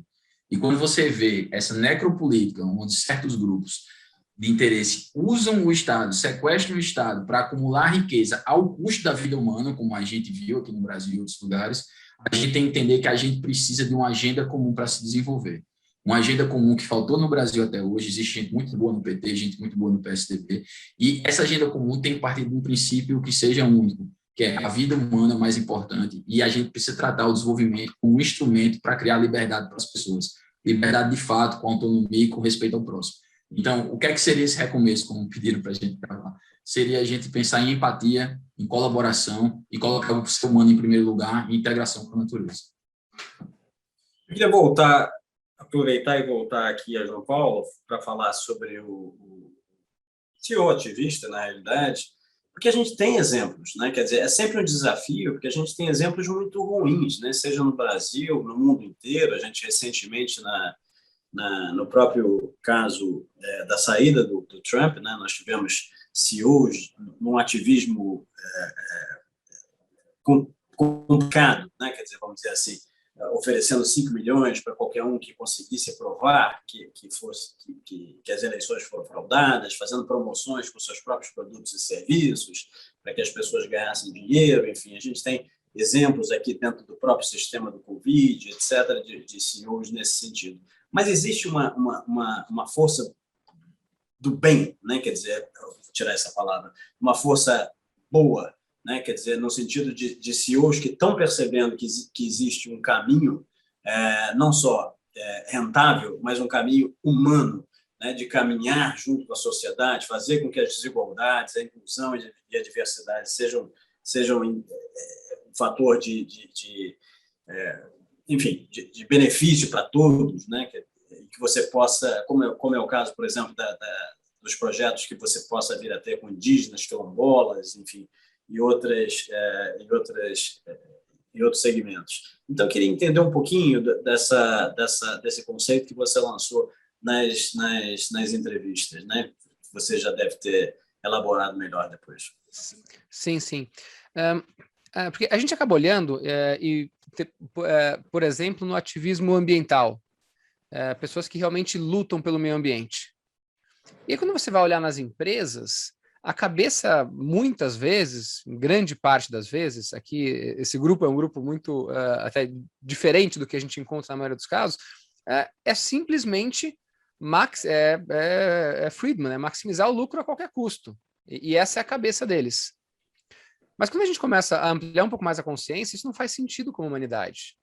E quando você vê essa necropolítica, onde certos grupos de interesse usam o Estado, sequestram o Estado para acumular riqueza ao custo da vida humana, como a gente viu aqui no Brasil e em outros lugares, a gente tem que entender que a gente precisa de uma agenda comum para se desenvolver. Uma agenda comum que faltou no Brasil até hoje, existe gente muito boa no PT, gente muito boa no PSDB, e essa agenda comum tem que partir de um princípio que seja único, que é a vida humana mais importante, e a gente precisa tratar o desenvolvimento como um instrumento para criar liberdade para as pessoas. Liberdade de fato, com autonomia e com respeito ao próximo. Então, o que seria esse recomeço, como pediram para a gente gravar? Seria a gente pensar em empatia, em colaboração e colocar o ser humano em primeiro lugar e integração com a natureza. Eu queria aproveitar e voltar aqui a João Paulo para falar sobre o CEO ativista, na realidade, porque a gente tem exemplos, né? Quer dizer, é sempre um desafio, porque a gente tem exemplos muito ruins, né? Seja no Brasil, no mundo inteiro. A gente recentemente, no próprio caso da saída do Trump, né? Nós tivemos CEOs num ativismo complicado, né? Quer dizer, vamos dizer assim, oferecendo 5 milhões para qualquer um que conseguisse provar que as eleições foram fraudadas, fazendo promoções com seus próprios produtos e serviços para que as pessoas ganhassem dinheiro. Enfim, a gente tem exemplos aqui dentro do próprio sistema do Covid, etc., de CEOs nesse sentido. Mas existe uma força do bem, né? Quer dizer, vou tirar essa palavra, uma força boa, né? Quer dizer, no sentido de CEOs que estão percebendo que existe um caminho não só rentável, mas um caminho humano, né? De caminhar junto com a sociedade, fazer com que as desigualdades, a inclusão e a diversidade sejam um fator enfim, de benefício para todos, né? Que você possa, como é o caso, por exemplo, dos projetos que você possa vir a ter com indígenas, quilombolas, enfim, e outros segmentos. Então, eu queria entender um pouquinho desse conceito que você lançou nas entrevistas, né? Você já deve ter elaborado melhor depois. Sim, sim. Porque a gente acaba olhando, por exemplo, no ativismo ambiental, pessoas que realmente lutam pelo meio ambiente. E aí, quando você vai olhar nas empresas, a cabeça, muitas vezes, grande parte das vezes, aqui esse grupo é um grupo muito até diferente do que a gente encontra na maioria dos casos, é simplesmente Friedman, é maximizar o lucro a qualquer custo. E essa é a cabeça deles. Mas quando a gente começa a ampliar um pouco mais a consciência, isso não faz sentido como humanidade.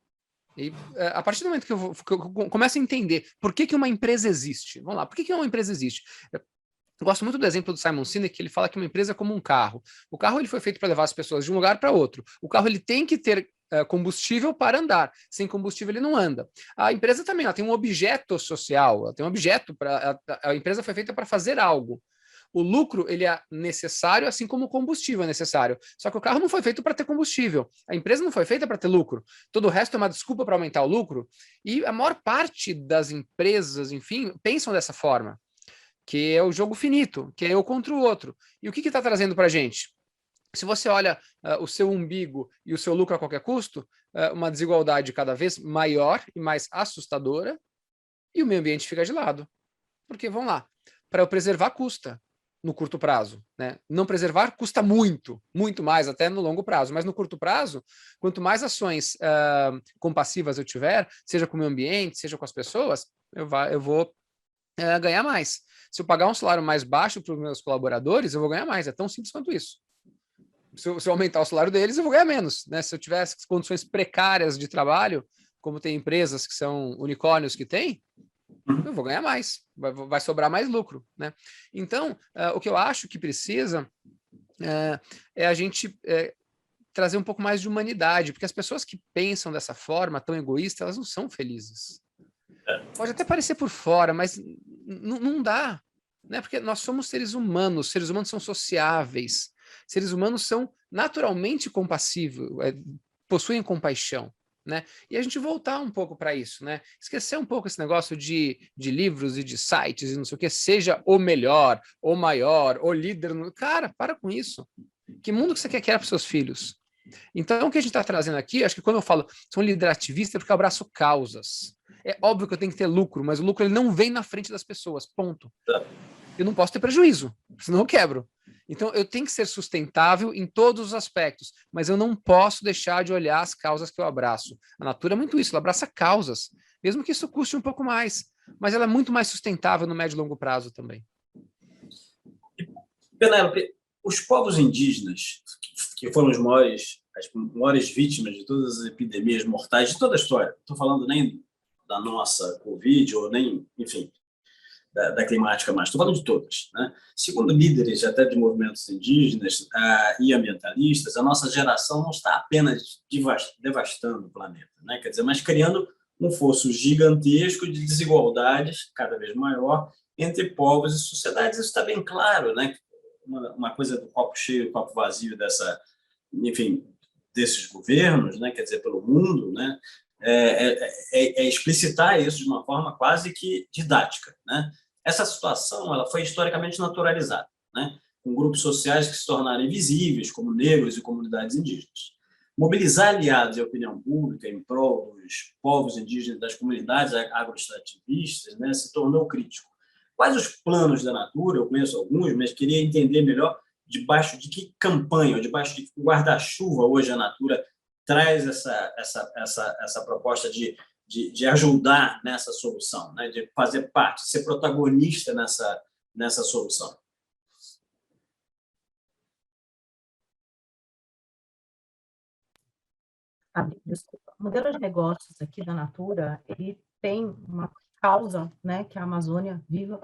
E a partir do momento que eu começo a entender por que uma empresa existe, vamos lá, por que uma empresa existe? Eu gosto muito do exemplo do Simon Sinek, que ele fala que uma empresa é como um carro. O carro ele foi feito para levar as pessoas de um lugar para outro. O carro ele tem que ter combustível para andar. Sem combustível ele não anda. A empresa também, ela tem um objeto social, ela tem um objeto a empresa foi feita para fazer algo. O lucro ele é necessário, assim como o combustível é necessário. Só que o carro não foi feito para ter combustível. A empresa não foi feita para ter lucro. Todo o resto é uma desculpa para aumentar o lucro. E a maior parte das empresas, enfim, pensam dessa forma, que é o jogo finito, que é eu contra o outro. E o que está trazendo para a gente? Se você olha o seu umbigo e o seu lucro a qualquer custo, uma desigualdade cada vez maior e mais assustadora, e o meio ambiente fica de lado. Porque, vamos lá, para eu preservar custa no curto prazo, né? Não preservar custa muito, muito mais, até no longo prazo, mas no curto prazo, quanto mais ações compassivas eu tiver, seja com o meio ambiente, seja com as pessoas, eu vou ganhar mais. Se eu pagar um salário mais baixo para os meus colaboradores, eu vou ganhar mais, é tão simples quanto isso. Se eu aumentar o salário deles, eu vou ganhar menos, né? Se eu tiver condições precárias de trabalho, como tem empresas que são unicórnios que têm, eu vou ganhar mais, vai sobrar mais lucro, né? Então, o que eu acho que precisa é a gente trazer um pouco mais de humanidade, porque as pessoas que pensam dessa forma, tão egoísta, elas não são felizes. Pode até parecer por fora, mas não dá, né? Porque nós somos seres humanos são sociáveis, seres humanos são naturalmente compassivos, possuem compaixão. Né? E a gente voltar um pouco para isso, né? Esquecer um pouco esse negócio de livros e de sites e não sei o que, seja o melhor, o maior, o líder. Cara, para com isso. Que mundo que você quer criar para os seus filhos? Então, o que a gente está trazendo aqui, acho que quando eu falo sou um líder ativista, é porque eu abraço causas. É óbvio que eu tenho que ter lucro, mas o lucro ele não vem na frente das pessoas, ponto. Eu não posso ter prejuízo, senão eu quebro. Então, eu tenho que ser sustentável em todos os aspectos, mas eu não posso deixar de olhar as causas que eu abraço. A Natura é muito isso, ela abraça causas, mesmo que isso custe um pouco mais, mas ela é muito mais sustentável no médio e longo prazo também. Penélope, os povos indígenas, que foram as maiores vítimas de todas as epidemias mortais de toda a história, não estou falando nem da nossa Covid, ou nem, enfim, da climática mais, estou falando de todas, né? Segundo líderes até de movimentos indígenas e ambientalistas, a nossa geração não está apenas devastando o planeta, né? Quer dizer, mas criando um fosso gigantesco de desigualdades cada vez maior entre povos e sociedades. Isso está bem claro, né? Uma coisa do copo cheio, copo vazio desses governos, né? Quer dizer, pelo mundo, né? Explicitar isso de uma forma quase que didática, né? Essa situação ela foi historicamente naturalizada, né? Com grupos sociais que se tornaram invisíveis, como negros e comunidades indígenas. Mobilizar aliados e opinião pública em prol dos povos indígenas, das comunidades agroextrativistas, né, se tornou crítico. Quais os planos da Natura? Eu conheço alguns, mas queria entender melhor debaixo de que campanha, ou debaixo de que guarda-chuva hoje a Natura traz essa proposta de ajudar nessa solução, né? De fazer parte, ser protagonista nessa solução. Desculpa. O modelo de negócios aqui da Natura, ele tem uma causa, né, que é a Amazônia viva,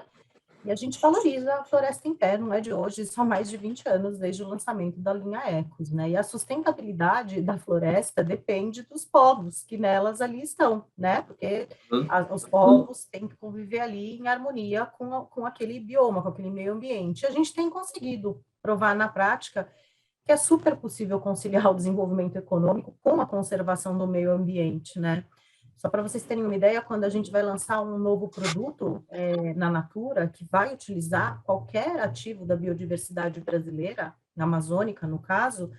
e a gente valoriza a floresta em pé, não é de hoje, são mais de 20 anos desde o lançamento da linha Ecos, né? E a sustentabilidade da floresta depende dos povos que nelas ali estão, né? Porque os povos têm que conviver ali em harmonia com aquele bioma, com aquele meio ambiente. E a gente tem conseguido provar na prática que é super possível conciliar o desenvolvimento econômico com a conservação do meio ambiente, né? Só para vocês terem uma ideia, quando a gente vai lançar um novo produto na Natura, que vai utilizar qualquer ativo da biodiversidade brasileira, na amazônica, no caso,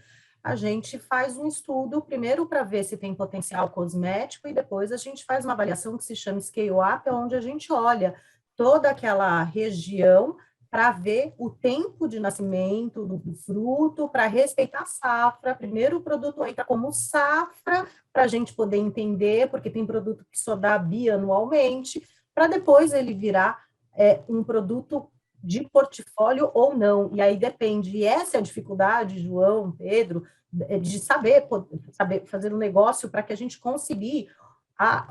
a gente faz um estudo, primeiro para ver se tem potencial cosmético, e depois a gente faz uma avaliação que se chama Scale Up, onde a gente olha toda aquela região para ver o tempo de nascimento do fruto, para respeitar a safra. Primeiro o produto entra como safra, para a gente poder entender, porque tem produto que só dá bianualmente, para depois ele virar um produto de portfólio ou não. E aí depende. E essa é a dificuldade, João, Pedro, de saber fazer um negócio para que a gente conseguir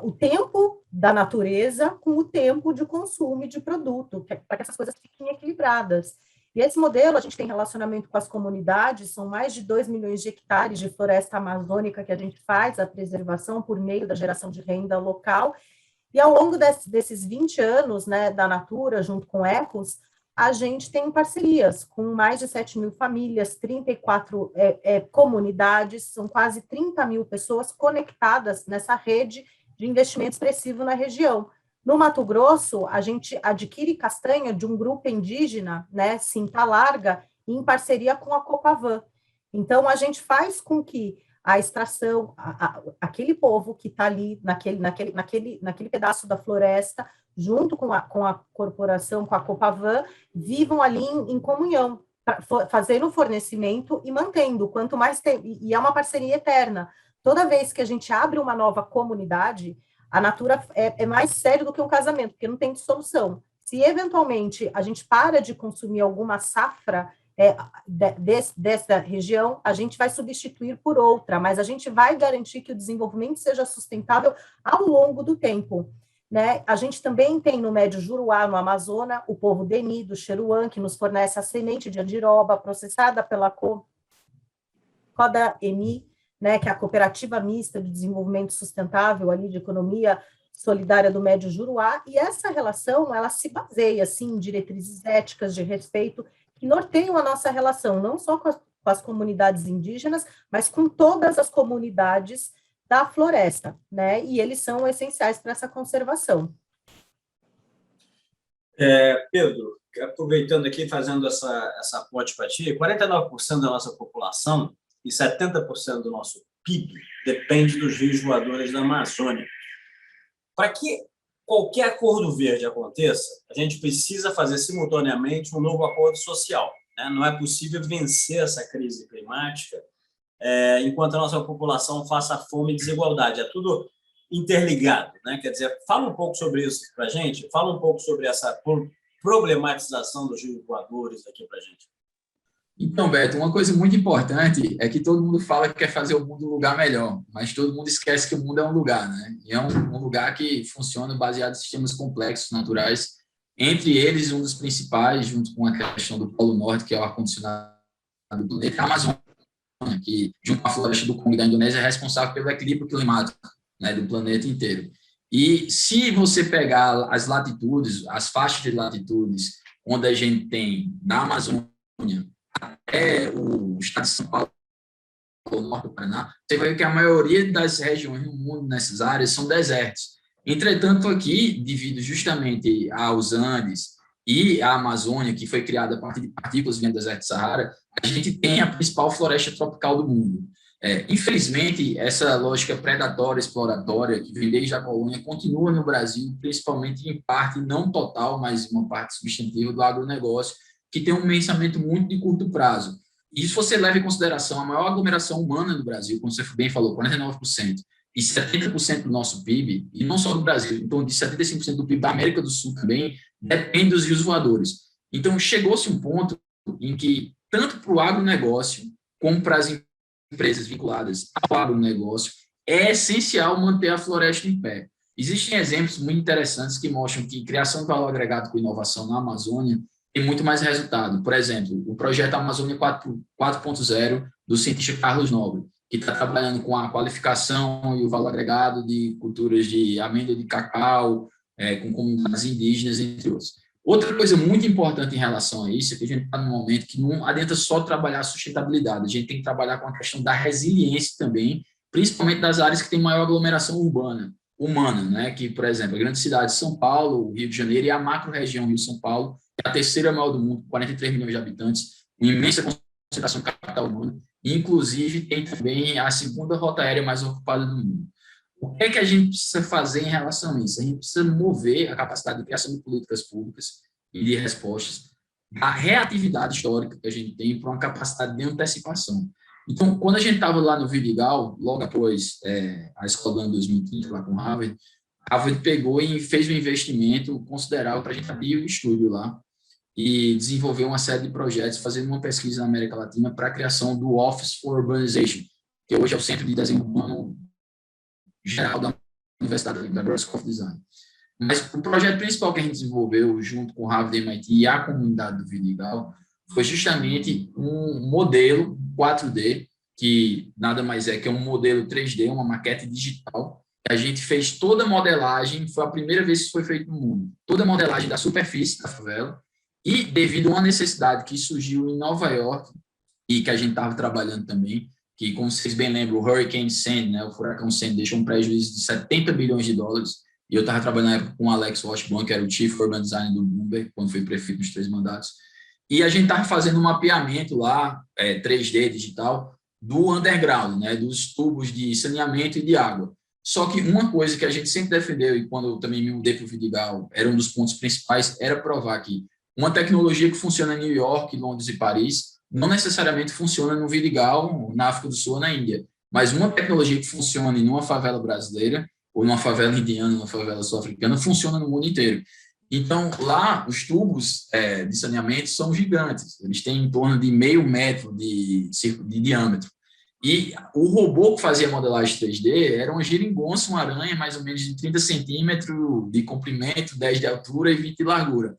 o tempo da natureza com o tempo de consumo e de produto, para que essas coisas fiquem equilibradas. E esse modelo, a gente tem relacionamento com as comunidades, são mais de 2 milhões de hectares de floresta amazônica que a gente faz a preservação por meio da geração de renda local, e ao longo desses 20 anos, né, da Natura, junto com Ecos, a gente tem parcerias com mais de 7 mil famílias, 34 comunidades, são quase 30 mil pessoas conectadas nessa rede de investimento expressivo na região. No Mato Grosso, a gente adquire castanha de um grupo indígena, né, Cinta Larga, em parceria com a Copavan. Então, a gente faz com que a extração, aquele povo que está ali naquele pedaço da floresta, junto com a corporação, com a Copavan, vivam ali em comunhão, fazendo o fornecimento e mantendo, quanto mais tem, e é uma parceria eterna. Toda vez que a gente abre uma nova comunidade, a Natura é mais sério do que um casamento, porque não tem dissolução. Se, eventualmente, a gente para de consumir alguma safra dessa região, a gente vai substituir por outra, mas a gente vai garantir que o desenvolvimento seja sustentável ao longo do tempo. Né? A gente também tem no Médio Juruá, no Amazonas, o povo Deni, do Xeruan, que nos fornece a semente de andiroba processada pela Coda-Emi, né, que é a Cooperativa Mista de Desenvolvimento Sustentável ali de Economia Solidária do Médio Juruá, e essa relação, ela se baseia, assim, em diretrizes éticas de respeito que norteiam a nossa relação, não só com as comunidades indígenas, mas com todas as comunidades da floresta, né, e eles são essenciais para essa conservação. Pedro, aproveitando aqui, fazendo essa ponte para ti, 49% da nossa população e 70% do nosso PIB depende dos rios voadores da Amazônia. Para que qualquer acordo verde aconteça, a gente precisa fazer simultaneamente um novo acordo social. Né? Não é possível vencer essa crise climática enquanto a nossa população faça fome e desigualdade. É tudo interligado. Né? Quer dizer, fala um pouco sobre isso para a gente, fala um pouco sobre essa problematização dos rios voadores aqui para a gente. Então, Beto, uma coisa muito importante é que todo mundo fala que quer fazer o mundo um lugar melhor, mas todo mundo esquece que o mundo é um lugar, né? E é um lugar que funciona baseado em sistemas complexos, naturais, entre eles um dos principais, junto com a questão do Polo Norte, que é o ar-condicionado do planeta, a Amazônia, que, junto com a floresta do Congo da Indonésia, é responsável pelo equilíbrio climático, né, do planeta inteiro. E se você pegar as latitudes, as faixas de latitudes, onde a gente tem, na Amazônia, até o estado de São Paulo, o norte do Paraná, você vai ver que a maioria das regiões no mundo nessas áreas são desertos. Entretanto, aqui, devido justamente aos Andes e à Amazônia, que foi criada a partir de partículas vindas do deserto do Saara, a gente tem a principal floresta tropical do mundo. Infelizmente, essa lógica predatória, exploratória, que vem desde a colônia, continua no Brasil, principalmente em parte, não total, mas uma parte substantiva do agronegócio, que tem um pensamento muito de curto prazo. E se você leva em consideração a maior aglomeração humana do Brasil, como você bem falou, 49%, e 70% do nosso PIB, e não só do Brasil, então de 75% do PIB da América do Sul também, depende dos rios voadores. Então, chegou-se um ponto em que, tanto para o agronegócio, como para as empresas vinculadas ao agronegócio, é essencial manter a floresta em pé. Existem exemplos muito interessantes que mostram que criação de valor agregado com inovação na Amazônia tem muito mais resultado. Por exemplo, o projeto Amazônia 4.0 do cientista Carlos Nobre, que está trabalhando com a qualificação e o valor agregado de culturas de amêndoa de cacau, com comunidades indígenas, entre outros. Outra coisa muito importante em relação a isso é que a gente está num momento que não adianta só trabalhar a sustentabilidade, a gente tem que trabalhar com a questão da resiliência também, principalmente das áreas que têm maior aglomeração humana, né? Que, por exemplo, a grande cidade de São Paulo, o Rio de Janeiro e a macro-região Rio-São Paulo, é a terceira maior do mundo, 43 milhões de habitantes, uma imensa concentração de capital humano, e, inclusive, tem também a segunda rota aérea mais ocupada do mundo. O que é que a gente precisa fazer em relação a isso? A gente precisa mover a capacidade de criação de políticas públicas e de respostas da reatividade histórica que a gente tem para uma capacidade de antecipação. Então, quando a gente estava lá no Vidigal, logo após a escola em 2015, lá com Harvard, a Harvard pegou e fez um investimento considerável para a gente abrir o estúdio lá e desenvolver uma série de projetos, fazendo uma pesquisa na América Latina para a criação do Office for Urbanization, que hoje é o Centro de Desenho Urbano Geral da Universidade da Nebraska School of Design. Mas o projeto principal que a gente desenvolveu junto com o Harvard, MIT e a comunidade do Vidigal foi justamente um modelo 4D, que nada mais é que um modelo 3D, uma maquete digital. A gente fez toda a modelagem, foi a primeira vez que isso foi feito no mundo, toda a modelagem da superfície da favela, e devido a uma necessidade que surgiu em Nova York, e que a gente estava trabalhando também, que, como vocês bem lembram, o Hurricane Sandy, né, o furacão Sandy, deixou um prejuízo de 70 bilhões de dólares, e eu estava trabalhando na época com o Alex Washburn, que era o Chief Urban Design do Bloomberg, quando foi prefeito nos 3 mandatos, e a gente estava fazendo um mapeamento lá, 3D digital, do underground, né, dos tubos de saneamento e de água. Só que uma coisa que a gente sempre defendeu, e quando eu também me mudei para o Vidigal, era um dos pontos principais, era provar que uma tecnologia que funciona em New York, Londres e Paris, não necessariamente funciona no Vidigal, na África do Sul ou na Índia, mas uma tecnologia que funciona em uma favela brasileira, ou numa favela indiana, numa favela sul-africana, funciona no mundo inteiro. Então, lá, os tubos de saneamento são gigantes, eles têm em torno de 0,5 metro de diâmetro. E o robô que fazia a modelagem 3D era uma geringonça, uma aranha, mais ou menos de 30 centímetros de comprimento, 10 de altura e 20 de largura.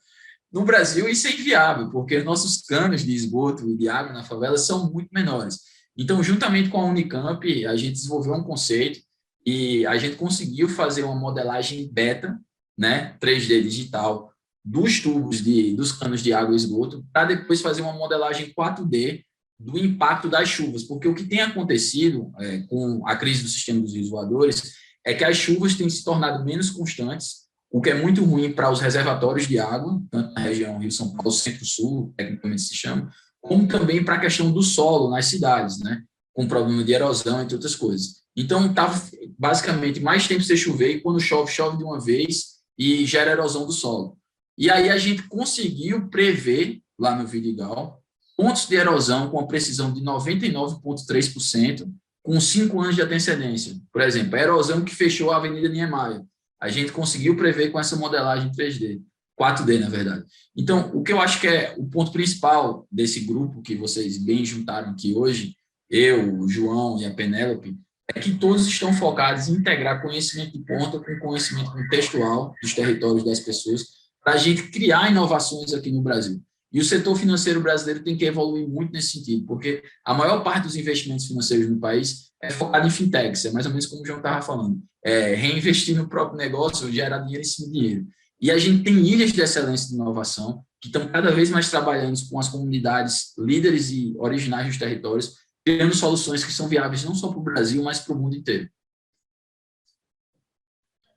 No Brasil, isso é inviável, porque os nossos canos de esgoto e de água na favela são muito menores. Então, juntamente com a Unicamp, a gente desenvolveu um conceito e a gente conseguiu fazer uma modelagem beta, né, 3D digital, dos tubos dos canos de água e esgoto, para depois fazer uma modelagem 4D do impacto das chuvas, porque o que tem acontecido com a crise do sistema dos rios voadores é que as chuvas têm se tornado menos constantes, o que é muito ruim para os reservatórios de água, tanto na região Rio-São Paulo, Centro-Sul, tecnicamente se chama, como também para a questão do solo nas cidades, né, com problema de erosão, entre outras coisas. Então, estava basicamente mais tempo sem chover, e quando chove, chove de uma vez e gera erosão do solo. E aí a gente conseguiu prever, lá no Vidigal, pontos de erosão com a precisão de 99,3%, com 5 anos de antecedência. Por exemplo, a erosão que fechou a Avenida Niemeyer, a gente conseguiu prever com essa modelagem 3D, 4D, na verdade. Então, o que eu acho que é o ponto principal desse grupo que vocês bem juntaram aqui hoje, eu, o João e a Penélope, é que todos estão focados em integrar conhecimento de ponta com conhecimento contextual dos territórios das pessoas, para a gente criar inovações aqui no Brasil. E o setor financeiro brasileiro tem que evoluir muito nesse sentido, porque a maior parte dos investimentos financeiros no país é focado em fintechs, é mais ou menos como o João estava falando, reinvestir no próprio negócio, gerar dinheiro em cima de dinheiro. E a gente tem ilhas de excelência de inovação que estão cada vez mais trabalhando com as comunidades líderes e originais dos territórios, criando soluções que são viáveis não só para o Brasil, mas para o mundo inteiro.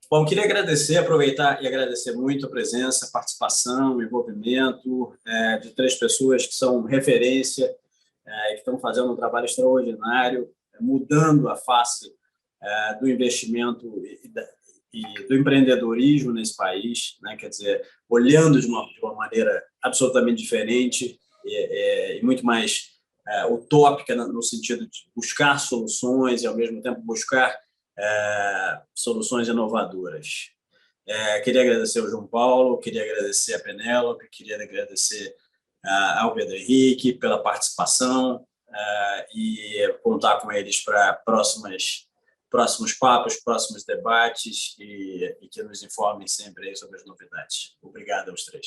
Bom, queria aproveitar e agradecer muito a presença, a participação, o envolvimento de 3 pessoas que são referência e que estão fazendo um trabalho extraordinário, mudando a face do investimento e do empreendedorismo nesse país, né? Quer dizer, olhando de uma maneira absolutamente diferente e muito mais utópica no sentido de buscar soluções e, ao mesmo tempo, buscar soluções inovadoras. Queria agradecer ao João Paulo, queria agradecer a Penélope, queria agradecer ao Pedro Henrique pela participação e contar com eles para próximos papos, próximos debates e que nos informem sempre aí sobre as novidades. Obrigado aos 3.